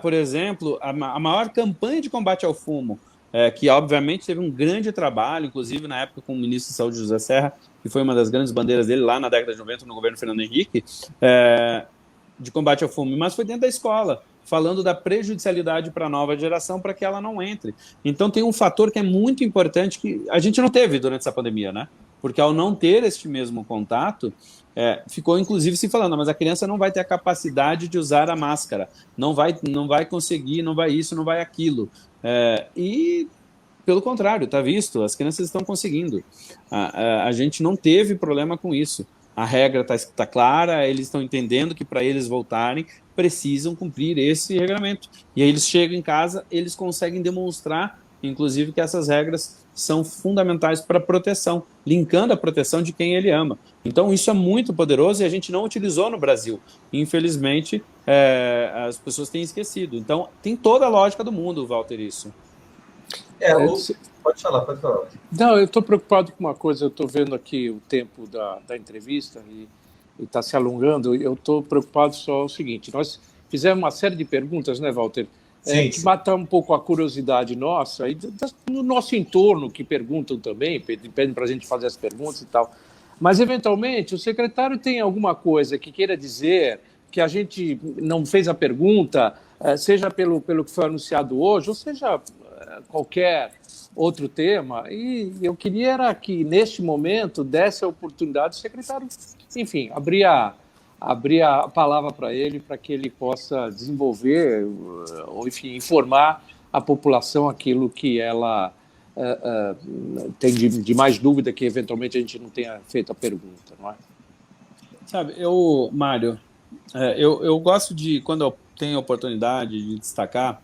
por exemplo, a maior campanha de combate ao fumo, que obviamente teve um grande trabalho, inclusive na época com o ministro de Saúde, José Serra, que foi uma das grandes bandeiras dele lá na década de 90, no governo Fernando Henrique, de combate ao fumo, mas foi dentro da escola, falando da prejudicialidade para a nova geração, para que ela não entre. Então tem um fator que é muito importante, que a gente não teve durante essa pandemia, né? Porque ao não ter este mesmo contato, ficou inclusive se falando, mas a criança não vai ter a capacidade de usar a máscara, não vai conseguir, não vai isso, não vai aquilo. E, pelo contrário, está visto, as crianças estão conseguindo. A gente não teve problema com isso. A regra está clara, eles estão entendendo que para eles voltarem, precisam cumprir esse regulamento. E aí eles chegam em casa, eles conseguem demonstrar, inclusive, que essas regras são fundamentais para a proteção, linkando a proteção de quem ele ama. Então isso é muito poderoso e a gente não utilizou no Brasil. Infelizmente, as pessoas têm esquecido. Então tem toda a lógica do mundo, Walter, isso. Pode falar. Não, eu estou preocupado com uma coisa, eu estou vendo aqui o tempo da entrevista e está se alongando, eu estou preocupado só o seguinte, nós fizemos uma série de perguntas, né, Walter? Que matam um pouco a curiosidade nossa e no nosso entorno, que perguntam também, pedem para a gente fazer as perguntas e tal. Mas, eventualmente, o secretário tem alguma coisa que queira dizer, que a gente não fez a pergunta, seja pelo que foi anunciado hoje, ou seja, qualquer outro tema. E eu queria era que, neste momento, desse a oportunidade do secretário, enfim, abrir a palavra para ele, para que ele possa desenvolver, ou, enfim, informar a população aquilo que ela tem de mais dúvida, que eventualmente a gente não tenha feito a pergunta, não é? Sabe, Mário, eu gosto de, quando eu tenho a oportunidade de destacar,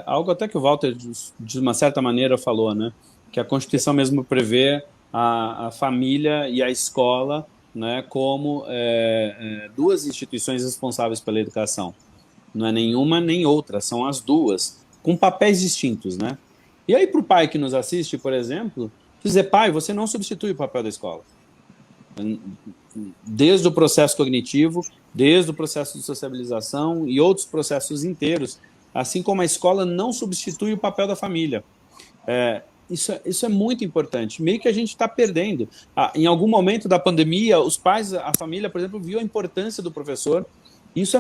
algo até que o Walter, de uma certa maneira, falou, né? Que a Constituição mesmo prevê a família e a escola, né, como duas instituições responsáveis pela educação. Não é nenhuma nem outra, são as duas, com papéis distintos, né? E aí, para o pai que nos assiste, por exemplo, dizer, pai, você não substitui o papel da escola. Desde o processo cognitivo, desde o processo de sociabilização e outros processos inteiros, assim como a escola não substitui o papel da família. Isso é muito importante, meio que a gente está perdendo. Em algum momento da pandemia, os pais, a família, por exemplo, viu a importância do professor. Isso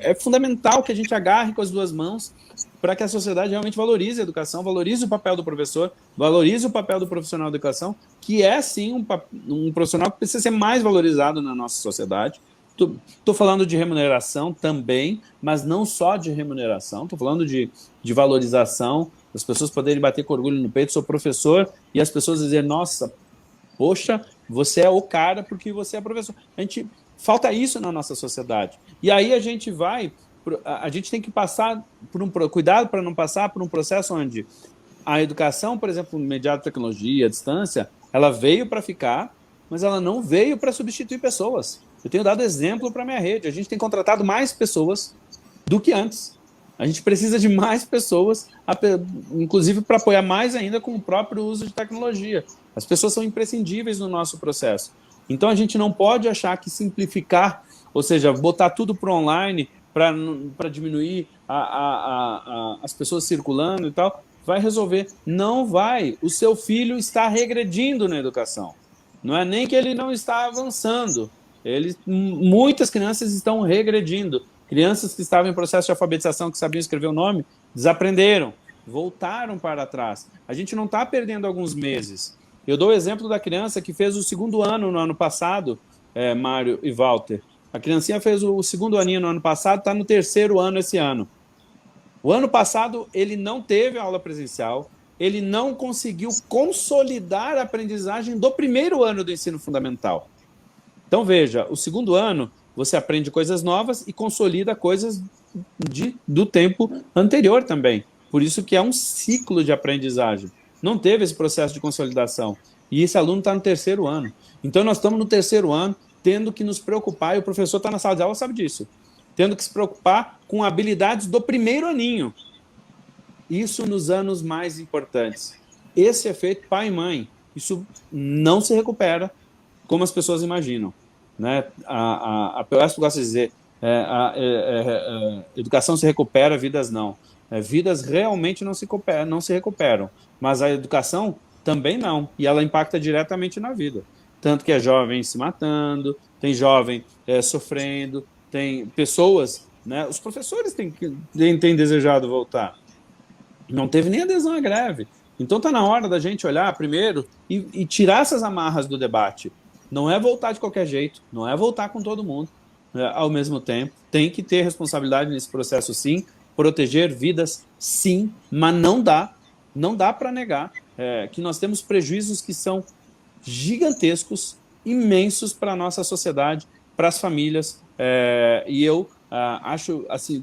é fundamental que a gente agarre com as duas mãos para que a sociedade realmente valorize a educação, valorize o papel do professor, valorize o papel do profissional de educação, que é, sim, um profissional que precisa ser mais valorizado na nossa sociedade. Estou falando de remuneração também, mas não só de remuneração, estou falando de valorização, as pessoas poderem bater com orgulho no peito, sou professor, e as pessoas dizerem, nossa, poxa, você é o cara porque você é professor. Falta isso na nossa sociedade. E aí a gente tem que passar cuidado para não passar por um processo onde a educação, por exemplo, mediada tecnologia, à distância, ela veio para ficar, mas ela não veio para substituir pessoas. Eu tenho dado exemplo para a minha rede. A gente tem contratado mais pessoas do que antes. A gente precisa de mais pessoas, inclusive para apoiar mais ainda com o próprio uso de tecnologia. As pessoas são imprescindíveis no nosso processo. Então, a gente não pode achar que simplificar, ou seja, botar tudo para online para diminuir as pessoas circulando e tal, vai resolver. Não vai. O seu filho está regredindo na educação. Não é nem que ele não está avançando. Muitas crianças estão regredindo. Crianças que estavam em processo de alfabetização, que sabiam escrever o nome, desaprenderam, voltaram para trás. A gente não está perdendo alguns meses. Eu dou o exemplo da criança que fez o 2º ano no ano passado, Mário e Walter. A criancinha fez o 2º aninho no ano passado, está no 3º ano esse ano. O ano passado ele não teve aula presencial, ele não conseguiu consolidar a aprendizagem do 1º ano do ensino fundamental. Então, veja, o segundo ano você aprende coisas novas e consolida coisas do tempo anterior também. Por isso que é um ciclo de aprendizagem. Não teve esse processo de consolidação. E esse aluno está no terceiro ano. Então, nós estamos no terceiro ano, tendo que nos preocupar, e o professor está na sala de aula, sabe disso, tendo que se preocupar com habilidades do primeiro aninho. Isso nos anos mais importantes. Esse efeito pai e mãe, isso não se recupera como as pessoas imaginam. Né? A POS gosta de dizer, educação se recupera, vidas não. Vidas realmente não se recuperam, mas a educação também não, e ela impacta diretamente na vida. Tanto que é jovem se matando, tem jovem sofrendo, tem pessoas, né? Os professores têm desejado voltar. Não teve nem adesão à greve. Então está na hora da gente olhar primeiro e tirar essas amarras do debate. Não é voltar de qualquer jeito, não é voltar com todo mundo ao mesmo tempo. Tem que ter responsabilidade nesse processo, sim, proteger vidas, sim, mas não dá para negar que nós temos prejuízos que são gigantescos, imensos para a nossa sociedade, para as famílias, e eu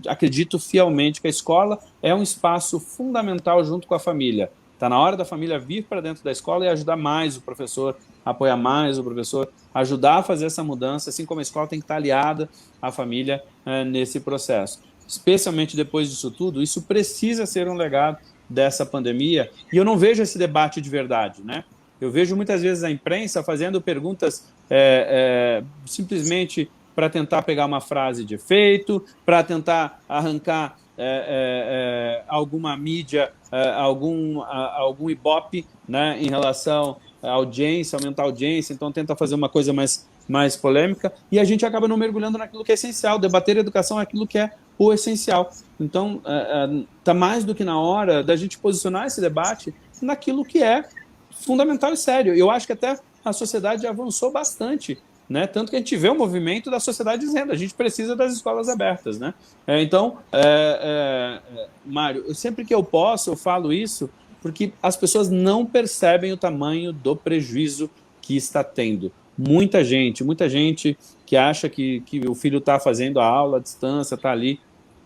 acredito fielmente que a escola é um espaço fundamental junto com a família. Está na hora da família vir para dentro da escola e ajudar mais o professor, apoiar mais o professor, ajudar a fazer essa mudança, assim como a escola tem que estar aliada à família nesse processo. Especialmente depois disso tudo, isso precisa ser um legado dessa pandemia, e eu não vejo esse debate de verdade, né? Eu vejo muitas vezes a imprensa fazendo perguntas simplesmente para tentar pegar uma frase de efeito, para tentar arrancar alguma mídia, algum ibope, né, em relação à audiência, aumentar a audiência, então tenta fazer uma coisa mais polêmica, e a gente acaba não mergulhando naquilo que é essencial. Debater a educação é aquilo que é o essencial. Então, está mais do que na hora da gente posicionar esse debate naquilo que é fundamental e sério. Eu acho que até a sociedade avançou bastante, né? Tanto que a gente vê o movimento da sociedade dizendo a gente precisa das escolas abertas, né? Então, Mário, sempre que eu posso, eu falo isso, porque as pessoas não percebem o tamanho do prejuízo que está tendo. Muita gente que acha que o filho está fazendo a aula à distância, está ali,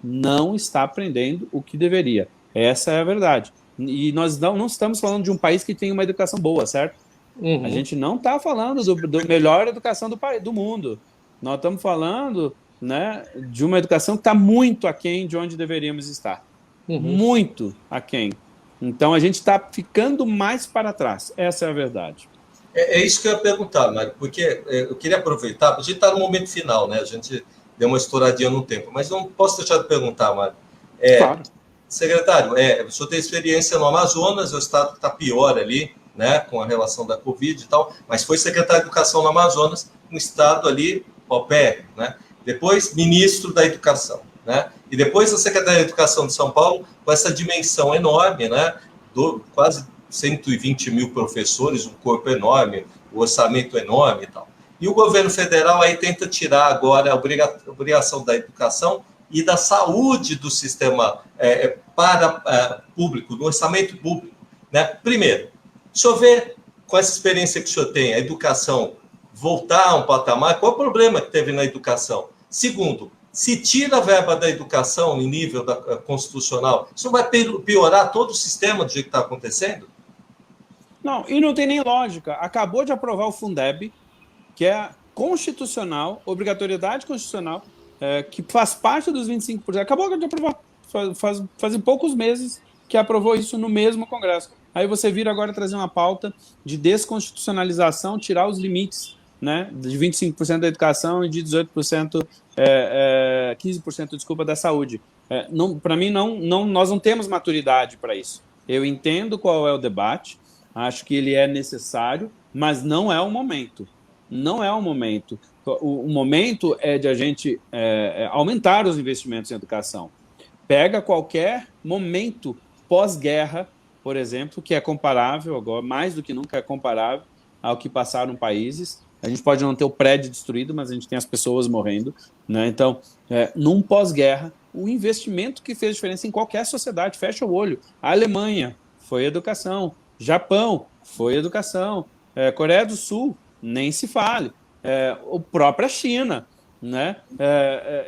não está aprendendo o que deveria. Essa é a verdade. E nós não estamos falando de um país que tem uma educação boa, certo? Uhum. A gente não está falando do melhor educação do mundo. Nós estamos falando, né, de uma educação que está muito aquém de onde deveríamos estar. Uhum. Muito aquém. Então, a gente está ficando mais para trás. Essa é a verdade. É isso que eu ia perguntar, Mário, porque eu queria aproveitar, a gente está no momento final, né? A gente deu uma estouradinha no tempo, mas não posso deixar de perguntar, Mário. Claro. Secretário, o senhor tem experiência no Amazonas, o estado está pior ali, né, com a relação da Covid e tal, mas foi secretário de Educação no Amazonas, um estado ali, pé, né? Depois, ministro da Educação, né? E depois a Secretaria de Educação de São Paulo, com essa dimensão enorme, né? Quase 120 mil professores, um corpo enorme, o orçamento enorme e tal. E o governo federal aí tenta tirar agora a obrigação da educação e da saúde do sistema para público, do orçamento público, né? Primeiro, o senhor vê, com essa experiência que o senhor tem, a educação voltar a um patamar, qual é o problema que teve na educação? Segundo, se tira a verba da educação em nível constitucional, isso não vai piorar todo o sistema do jeito que está acontecendo? Não, e não tem nem lógica. Acabou de aprovar o Fundeb, que é constitucional, obrigatoriedade constitucional, que faz parte dos 25%. Acabou de aprovar, fazem poucos meses que aprovou isso no mesmo Congresso. Aí você vira agora trazer uma pauta de desconstitucionalização, tirar os limites, né, de 25% da educação e de 18%, 15%, desculpa, da saúde. Para mim, nós não temos maturidade para isso. Eu entendo qual é o debate, acho que ele é necessário, mas não é o momento. Não é o momento. O momento é de a gente aumentar os investimentos em educação. Pega qualquer momento pós-guerra, por exemplo, que é comparável, agora mais do que nunca é comparável ao que passaram países. A gente pode não ter o prédio destruído, mas a gente tem as pessoas morrendo, né? Então, num pós-guerra, o investimento que fez diferença em qualquer sociedade, fecha o olho. A Alemanha foi educação, Japão foi educação, Coreia do Sul, nem se fale. a própria China, né?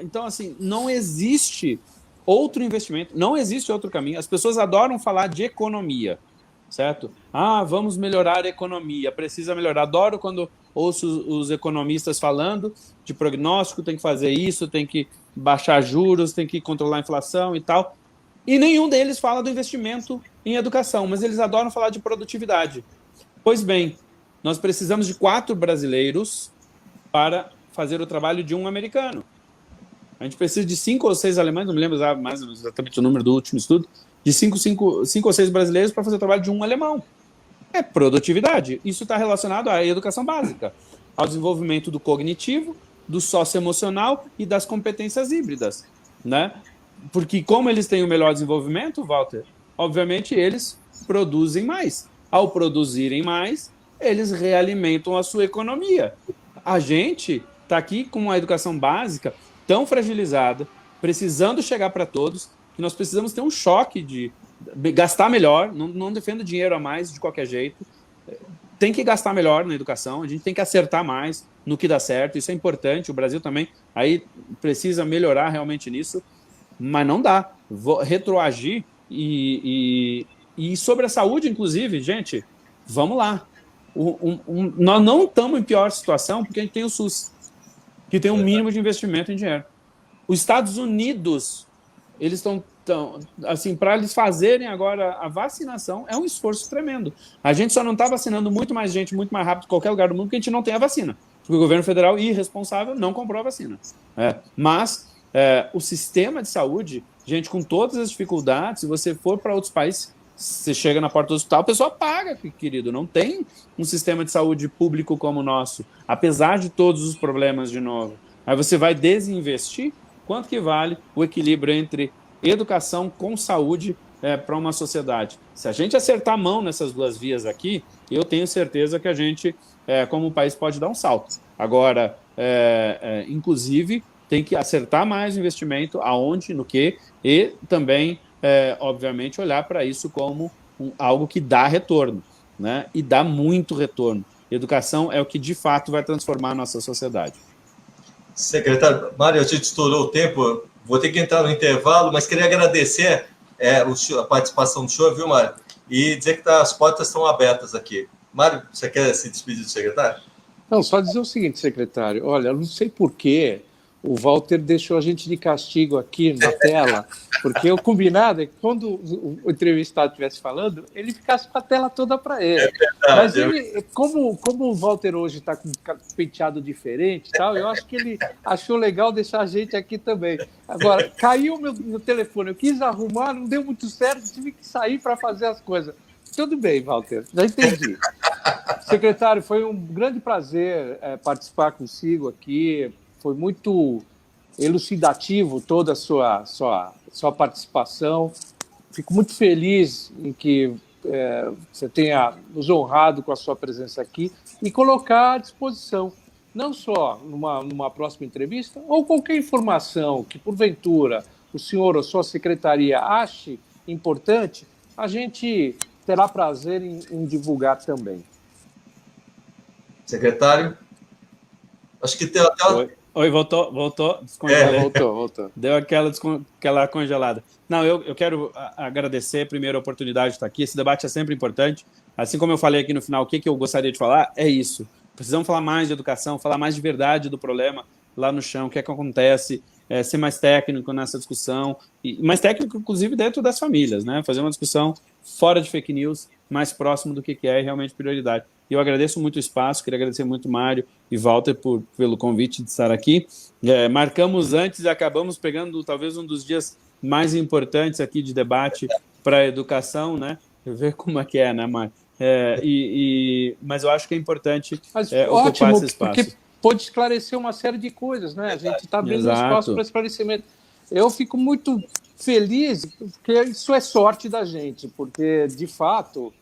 Então, assim, não existe outro investimento, não existe outro caminho. As pessoas adoram falar de economia, certo? Vamos melhorar a economia, precisa melhorar. Adoro quando ouço os economistas falando de prognóstico, tem que fazer isso, tem que baixar juros, tem que controlar a inflação e tal. E nenhum deles fala do investimento em educação, mas eles adoram falar de produtividade. Pois bem, nós precisamos de 4 brasileiros para fazer o trabalho de um americano. A gente precisa de 5 ou 6 alemães, não me lembro mais exatamente o número do último estudo, de 5 ou 6 brasileiros para fazer o trabalho de um alemão. É produtividade. Isso está relacionado à educação básica, ao desenvolvimento do cognitivo, do socioemocional e das competências híbridas, né? Porque como eles têm o melhor desenvolvimento, Walter, obviamente eles produzem mais. Ao produzirem mais, eles realimentam a sua economia. A gente está aqui com uma educação básica tão fragilizada, precisando chegar para todos, que nós precisamos ter um choque de gastar melhor, não defendo dinheiro a mais de qualquer jeito, tem que gastar melhor na educação, a gente tem que acertar mais no que dá certo, isso é importante, o Brasil também aí precisa melhorar realmente nisso, mas não dá, retroagir e sobre a saúde, inclusive, gente, vamos lá, nós não estamos em pior situação porque a gente tem o SUS, que tem um mínimo de investimento em dinheiro. Os Estados Unidos, eles estão assim, para eles fazerem agora a vacinação, é um esforço tremendo. A gente só não está vacinando muito mais gente, muito mais rápido em qualquer lugar do mundo, porque a gente não tem a vacina. Porque o governo federal, irresponsável, não comprou a vacina. Mas o sistema de saúde, gente, com todas as dificuldades, se você for para outros países, você chega na porta do hospital, a pessoa paga, querido. Não tem um sistema de saúde público como o nosso, apesar de todos os problemas de novo. Aí você vai desinvestir, quanto que vale o equilíbrio entre educação com saúde para uma sociedade? Se a gente acertar a mão nessas duas vias aqui, eu tenho certeza que a gente, como país, pode dar um salto. Agora, inclusive, tem que acertar mais o investimento, aonde, no quê, e também, obviamente, olhar para isso como algo que dá retorno, né? E dá muito retorno. Educação é o que, de fato, vai transformar a nossa sociedade. Secretário, Mário, a gente estourou o tempo, vou ter que entrar no intervalo, mas queria agradecer a participação do senhor, viu, Mário? E dizer que as portas estão abertas aqui. Mário, você quer se despedir do secretário? Não, só dizer o seguinte, secretário, olha, eu não sei por que o Walter deixou a gente de castigo aqui na tela, porque o combinado é que quando o entrevistado estivesse falando, ele ficasse com a tela toda para ele. É verdade. Mas ele, como o Walter hoje está com um penteado diferente, tal, eu acho que ele achou legal deixar a gente aqui também. Agora, caiu o meu telefone, eu quis arrumar, não deu muito certo, tive que sair para fazer as coisas. Tudo bem, Walter, já entendi. Secretário, foi um grande prazer participar consigo aqui. Foi muito elucidativo toda a sua participação. Fico muito feliz em que você tenha nos honrado com a sua presença aqui e colocar à disposição, não só numa próxima entrevista, ou qualquer informação que, porventura, o senhor ou sua secretaria ache importante, a gente terá prazer em divulgar também. Secretário, acho que tem até... Oi, voltou? Voltou. Deu aquela congelada. Não, eu quero agradecer primeiro a oportunidade de estar aqui. Esse debate é sempre importante. Assim como eu falei aqui no final, o que eu gostaria de falar é isso. Precisamos falar mais de educação, falar mais de verdade do problema lá no chão, o que é que acontece, ser mais técnico nessa discussão, e mais técnico, inclusive, dentro das famílias, né? Fazer uma discussão fora de fake news, mais próximo do que é realmente prioridade. E eu agradeço muito o espaço, queria agradecer muito Mário e Walter pelo convite de estar aqui. Marcamos antes e acabamos pegando talvez um dos dias mais importantes aqui de debate para a educação, né? Ver como é que né, Mário? Mas eu acho que é importante ocupar esse espaço. Porque pode esclarecer uma série de coisas, né? A gente está abrindo espaço para esclarecimento. Eu fico muito feliz, porque isso é sorte da gente, porque, de fato,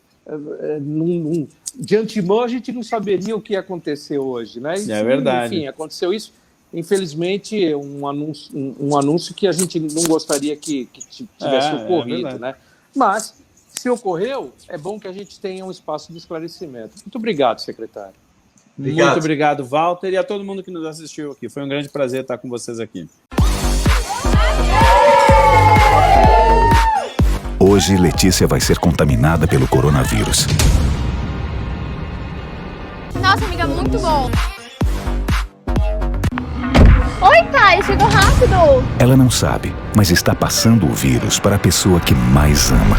de antemão a gente não saberia o que ia acontecer hoje, né? É verdade. Enfim, aconteceu isso. Infelizmente, um anúncio que a gente não gostaria que tivesse ocorrido, né? Mas, se ocorreu, é bom que a gente tenha um espaço de esclarecimento. Muito obrigado, secretário. Obrigado. Muito obrigado, Walter, e a todo mundo que nos assistiu aqui. Foi um grande prazer estar com vocês aqui. Hoje, Letícia vai ser contaminada pelo coronavírus. Nossa, amiga, muito bom. Oi, Thay, chegou rápido. Ela não sabe, mas está passando o vírus para a pessoa que mais ama.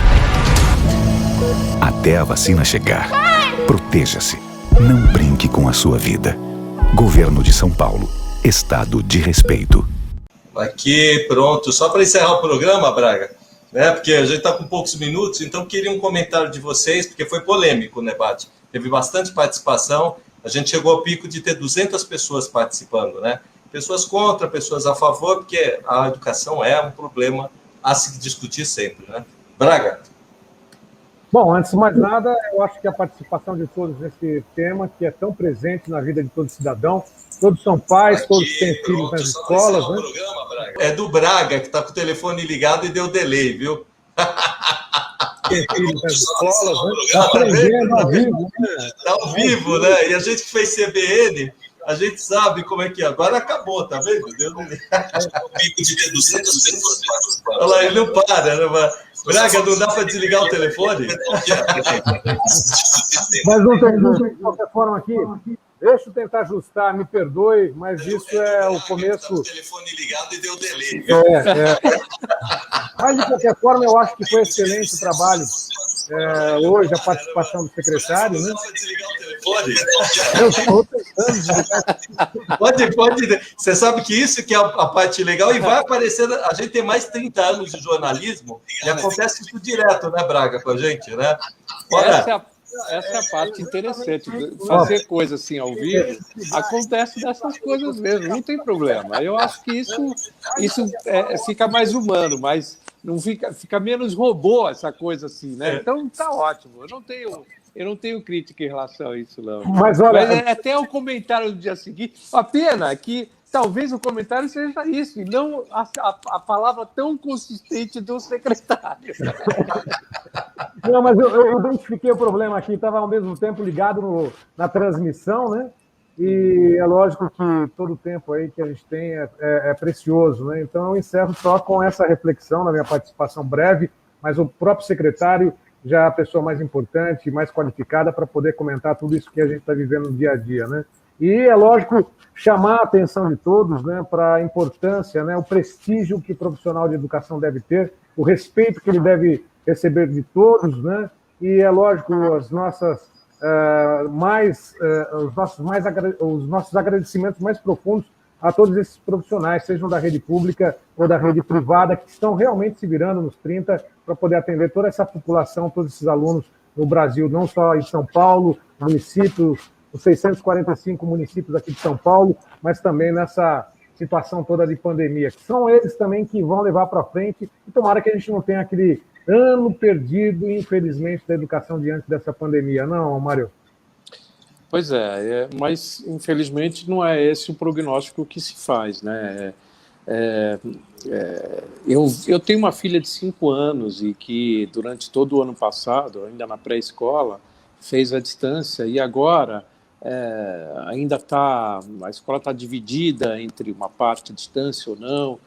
Até a vacina chegar. Proteja-se. Não brinque com a sua vida. Governo de São Paulo. Estado de respeito. Aqui, pronto. Só para encerrar o programa, Braga, né? Porque a gente está com poucos minutos, então queria um comentário de vocês, porque foi polêmico o debate. Teve bastante participação. A gente chegou ao pico de ter 200 pessoas participando, né? Pessoas contra, pessoas a favor, porque a educação é um problema a se discutir sempre, né? Braga. Bom, antes de mais nada, eu acho que a participação de todos nesse tema, que é tão presente na vida de todo cidadão, todos são pais, Aqui, todos têm filhos pronto, nas só para escolas, encerrar né? o programa, Braga. É do Braga, que está com o telefone ligado e deu delay, viu? Tem filhos nas escolas, né? Tá Aprendendo a vivo, né? Está ao vivo, né? E a gente que fez CBN, a gente sabe como é que é. Agora acabou, tá vendo? Deu delay. O pico de ter 200 pessoas participando. Olha lá, ele não para, né? Braga, não dá para desligar o telefone? Mas não tem, de qualquer forma aqui, deixa eu tentar ajustar, me perdoe, mas isso é o começo... O telefone ligado e deu delay. Mas, de qualquer forma, eu acho que foi excelente o trabalho. Hoje, a participação do secretário, né? Eu estou tentando desligar. Pode. Você sabe que isso que é a parte legal e vai aparecer. A gente tem mais 30 anos de jornalismo e acontece isso direto, né, Braga, com a gente, né? Essa é a parte interessante. Fazer coisa assim ao vivo, acontece dessas coisas mesmo, não tem problema. Eu acho que isso fica mais humano, mas não fica menos robô essa coisa assim, né? Então tá ótimo. Eu não tenho crítica em relação a isso, não. Mas olha, até o comentário do dia seguinte, a pena que talvez o comentário seja isso, e não a palavra tão consistente do secretário. Não, mas eu identifiquei o problema aqui, estava ao mesmo tempo ligado na transmissão, né? E é lógico que todo o tempo aí que a gente tem é precioso, né? Então eu encerro só com essa reflexão na minha participação breve, mas o próprio secretário já é a pessoa mais importante, mais qualificada para poder comentar tudo isso que a gente está vivendo no dia a dia, né? E é lógico chamar a atenção de todos, né, para a importância, né, o prestígio que o profissional de educação deve ter, o respeito que ele deve receber de todos, né? E é lógico os nossos agradecimentos mais profundos a todos esses profissionais, sejam da rede pública ou da rede privada, que estão realmente se virando nos 30 para poder atender toda essa população, todos esses alunos no Brasil, não só em São Paulo, municípios, os 645 municípios aqui de São Paulo, mas também nessa situação toda de pandemia, que são eles também que vão levar para frente, e tomara que a gente não tenha aquele ano perdido, infelizmente, da educação diante dessa pandemia. Não, Mário? Pois mas infelizmente não é esse o prognóstico que se faz, né? Eu tenho uma filha de 5 anos e que durante todo o ano passado, ainda na pré-escola, fez a distância e agora ainda a escola está dividida entre uma parte à distância ou não.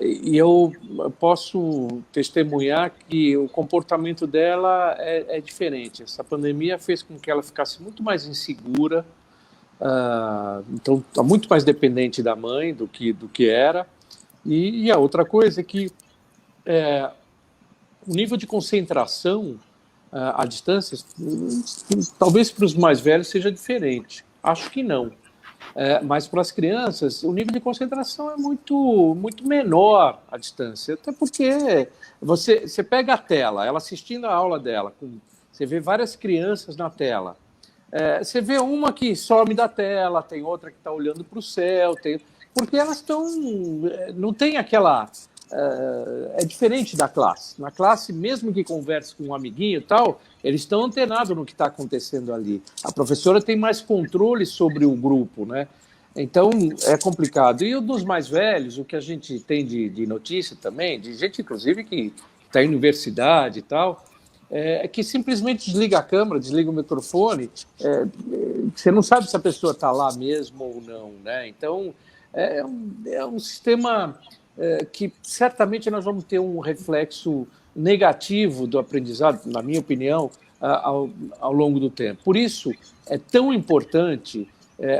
E eu posso testemunhar que o comportamento dela é diferente. Essa pandemia fez com que ela ficasse muito mais insegura, então está muito mais dependente da mãe do que era. E a outra coisa é que o nível de concentração à distância, talvez para os mais velhos seja diferente. Acho que não. Mas para as crianças, o nível de concentração é muito, muito menor à distância. Até porque você pega a tela, ela assistindo a aula dela, você vê várias crianças na tela. Você vê uma que some da tela, tem outra que está olhando para o céu, porque elas não tem aquela... é diferente da classe. Na classe, mesmo que converse com um amiguinho e tal, eles estão antenados no que está acontecendo ali. A professora tem mais controle sobre o grupo, né? Então, é complicado. E o dos mais velhos, o que a gente tem de notícia também, de gente, inclusive, que está em universidade e tal, é que simplesmente desliga a câmera, desliga o microfone, você não sabe se a pessoa está lá mesmo ou não, né? Então, é um sistema que certamente nós vamos ter um reflexo negativo do aprendizado, na minha opinião, ao longo do tempo. Por isso, é tão importante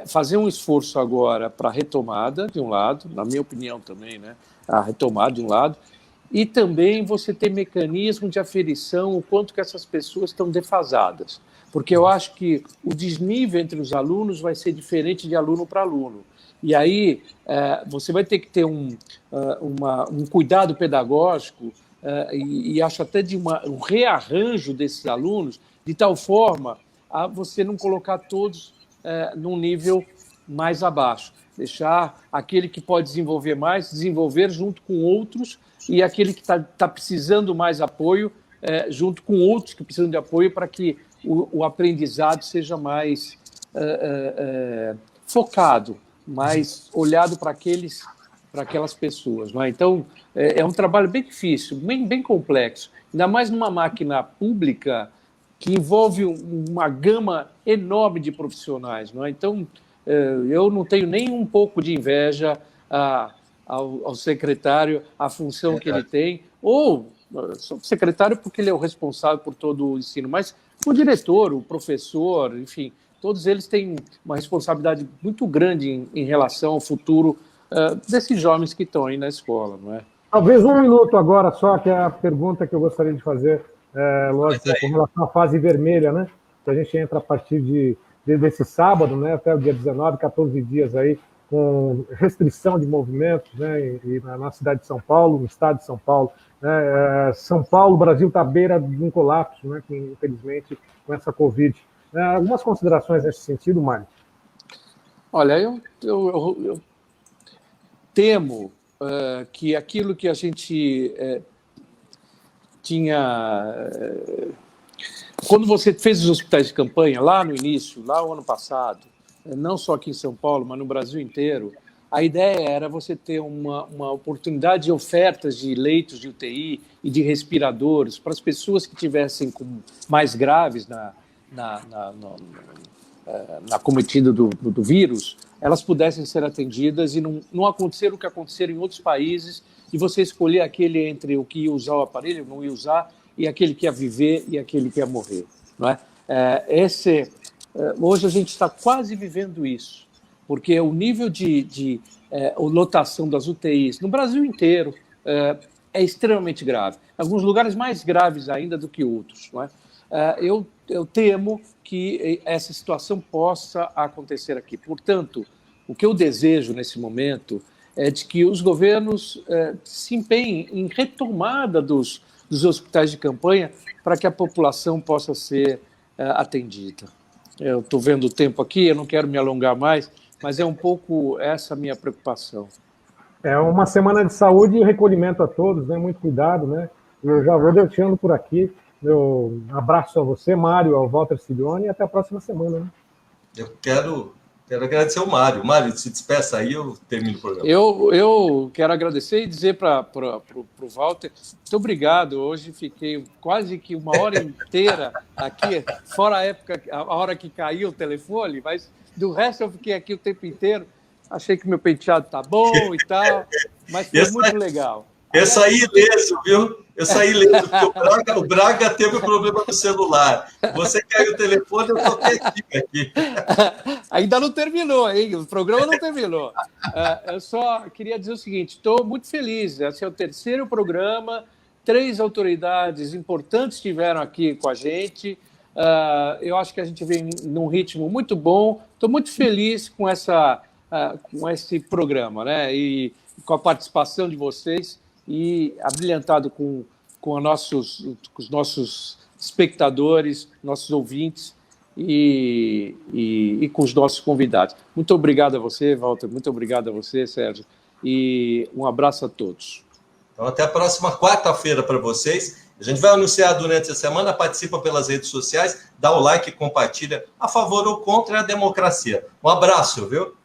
fazer um esforço agora para a retomada, de um lado, na minha opinião também, né? A retomada de um lado, e também você ter mecanismo de aferição, o quanto que essas pessoas estão defasadas. Porque eu acho que o desnível entre os alunos vai ser diferente de aluno para aluno. E aí você vai ter que ter um cuidado pedagógico e acho até de um rearranjo desses alunos, de tal forma a você não colocar todos num nível mais abaixo. Deixar aquele que pode desenvolver mais, desenvolver junto com outros, e aquele que está precisando mais apoio, junto com outros que precisam de apoio, para que o aprendizado seja mais focado, mais olhado para aquelas pessoas. Não é? Então, é um trabalho bem difícil, bem complexo, ainda mais numa máquina pública que envolve uma gama enorme de profissionais. Não é? Então, eu não tenho nem um pouco de inveja ao secretário, a função que ele tem, ou sou secretário porque ele é o responsável por todo o ensino, mas o diretor, o professor, enfim, todos eles têm uma responsabilidade muito grande em relação ao futuro desses jovens que estão aí na escola, não é? Talvez um minuto agora só, que é a pergunta que eu gostaria de fazer, lógico, com relação à fase vermelha, né? Que a gente entra a partir desse sábado, né, até o dia 19, 14 dias aí, com restrição de movimentos, né, na cidade de São Paulo, no estado de São Paulo. Né, São Paulo, o Brasil está à beira de um colapso, né, infelizmente, com essa Covid. Algumas considerações nesse sentido, Mário? Olha, eu temo que aquilo que a gente tinha... Quando você fez os hospitais de campanha, lá no início, lá o ano passado, não só aqui em São Paulo, mas no Brasil inteiro, a ideia era você ter uma oportunidade de ofertas de leitos de UTI e de respiradores para as pessoas que tivessem mais graves na cometida do vírus, elas pudessem ser atendidas e não acontecer o que aconteceu em outros países, e você escolher aquele entre o que ia usar o aparelho, não ia usar, e aquele que ia viver e aquele que ia morrer. Não é? Hoje a gente está quase vivendo isso, porque o nível de lotação das UTIs no Brasil inteiro é extremamente grave. Em alguns lugares mais graves ainda do que outros. Não é? Eu temo que essa situação possa acontecer aqui. Portanto, o que eu desejo nesse momento é de que os governos se empenhem em retomada dos hospitais de campanha para que a população possa ser atendida. Eu estou vendo o tempo aqui, eu não quero me alongar mais, mas é um pouco essa a minha preocupação. É uma semana de saúde e recolhimento a todos, né? Muito cuidado, né? Eu já vou deixando por aqui. Meu abraço a você, Mário, ao Walter Ciglione, e até a próxima semana. Né? Eu quero agradecer ao Mário. Mário, se despeça aí, eu termino o programa. Eu quero agradecer e dizer para o Walter, muito obrigado. Hoje fiquei quase que uma hora inteira aqui, fora a hora que caiu o telefone, mas do resto eu fiquei aqui o tempo inteiro. Achei que meu penteado tá bom e tal, mas foi muito legal. Eu saí ileso, viu? Eu saí ileso, porque o Braga teve problema no celular. Você caiu o telefone, eu toquei aqui. Ainda não terminou, hein? O programa não terminou. Eu só queria dizer o seguinte, estou muito feliz. Esse é o terceiro programa, 3 autoridades importantes estiveram aqui com a gente. Eu acho que a gente vem num ritmo muito bom. Estou muito feliz com esse programa, né? E com a participação de vocês e abrilhantado com os nossos espectadores, nossos ouvintes e com os nossos convidados. Muito obrigado a você, Walter, muito obrigado a você, Sérgio, e um abraço a todos. Então, até a próxima quarta-feira para vocês. A gente vai anunciar durante a semana, participa pelas redes sociais, dá o like, compartilha a favor ou contra a democracia. Um abraço, viu?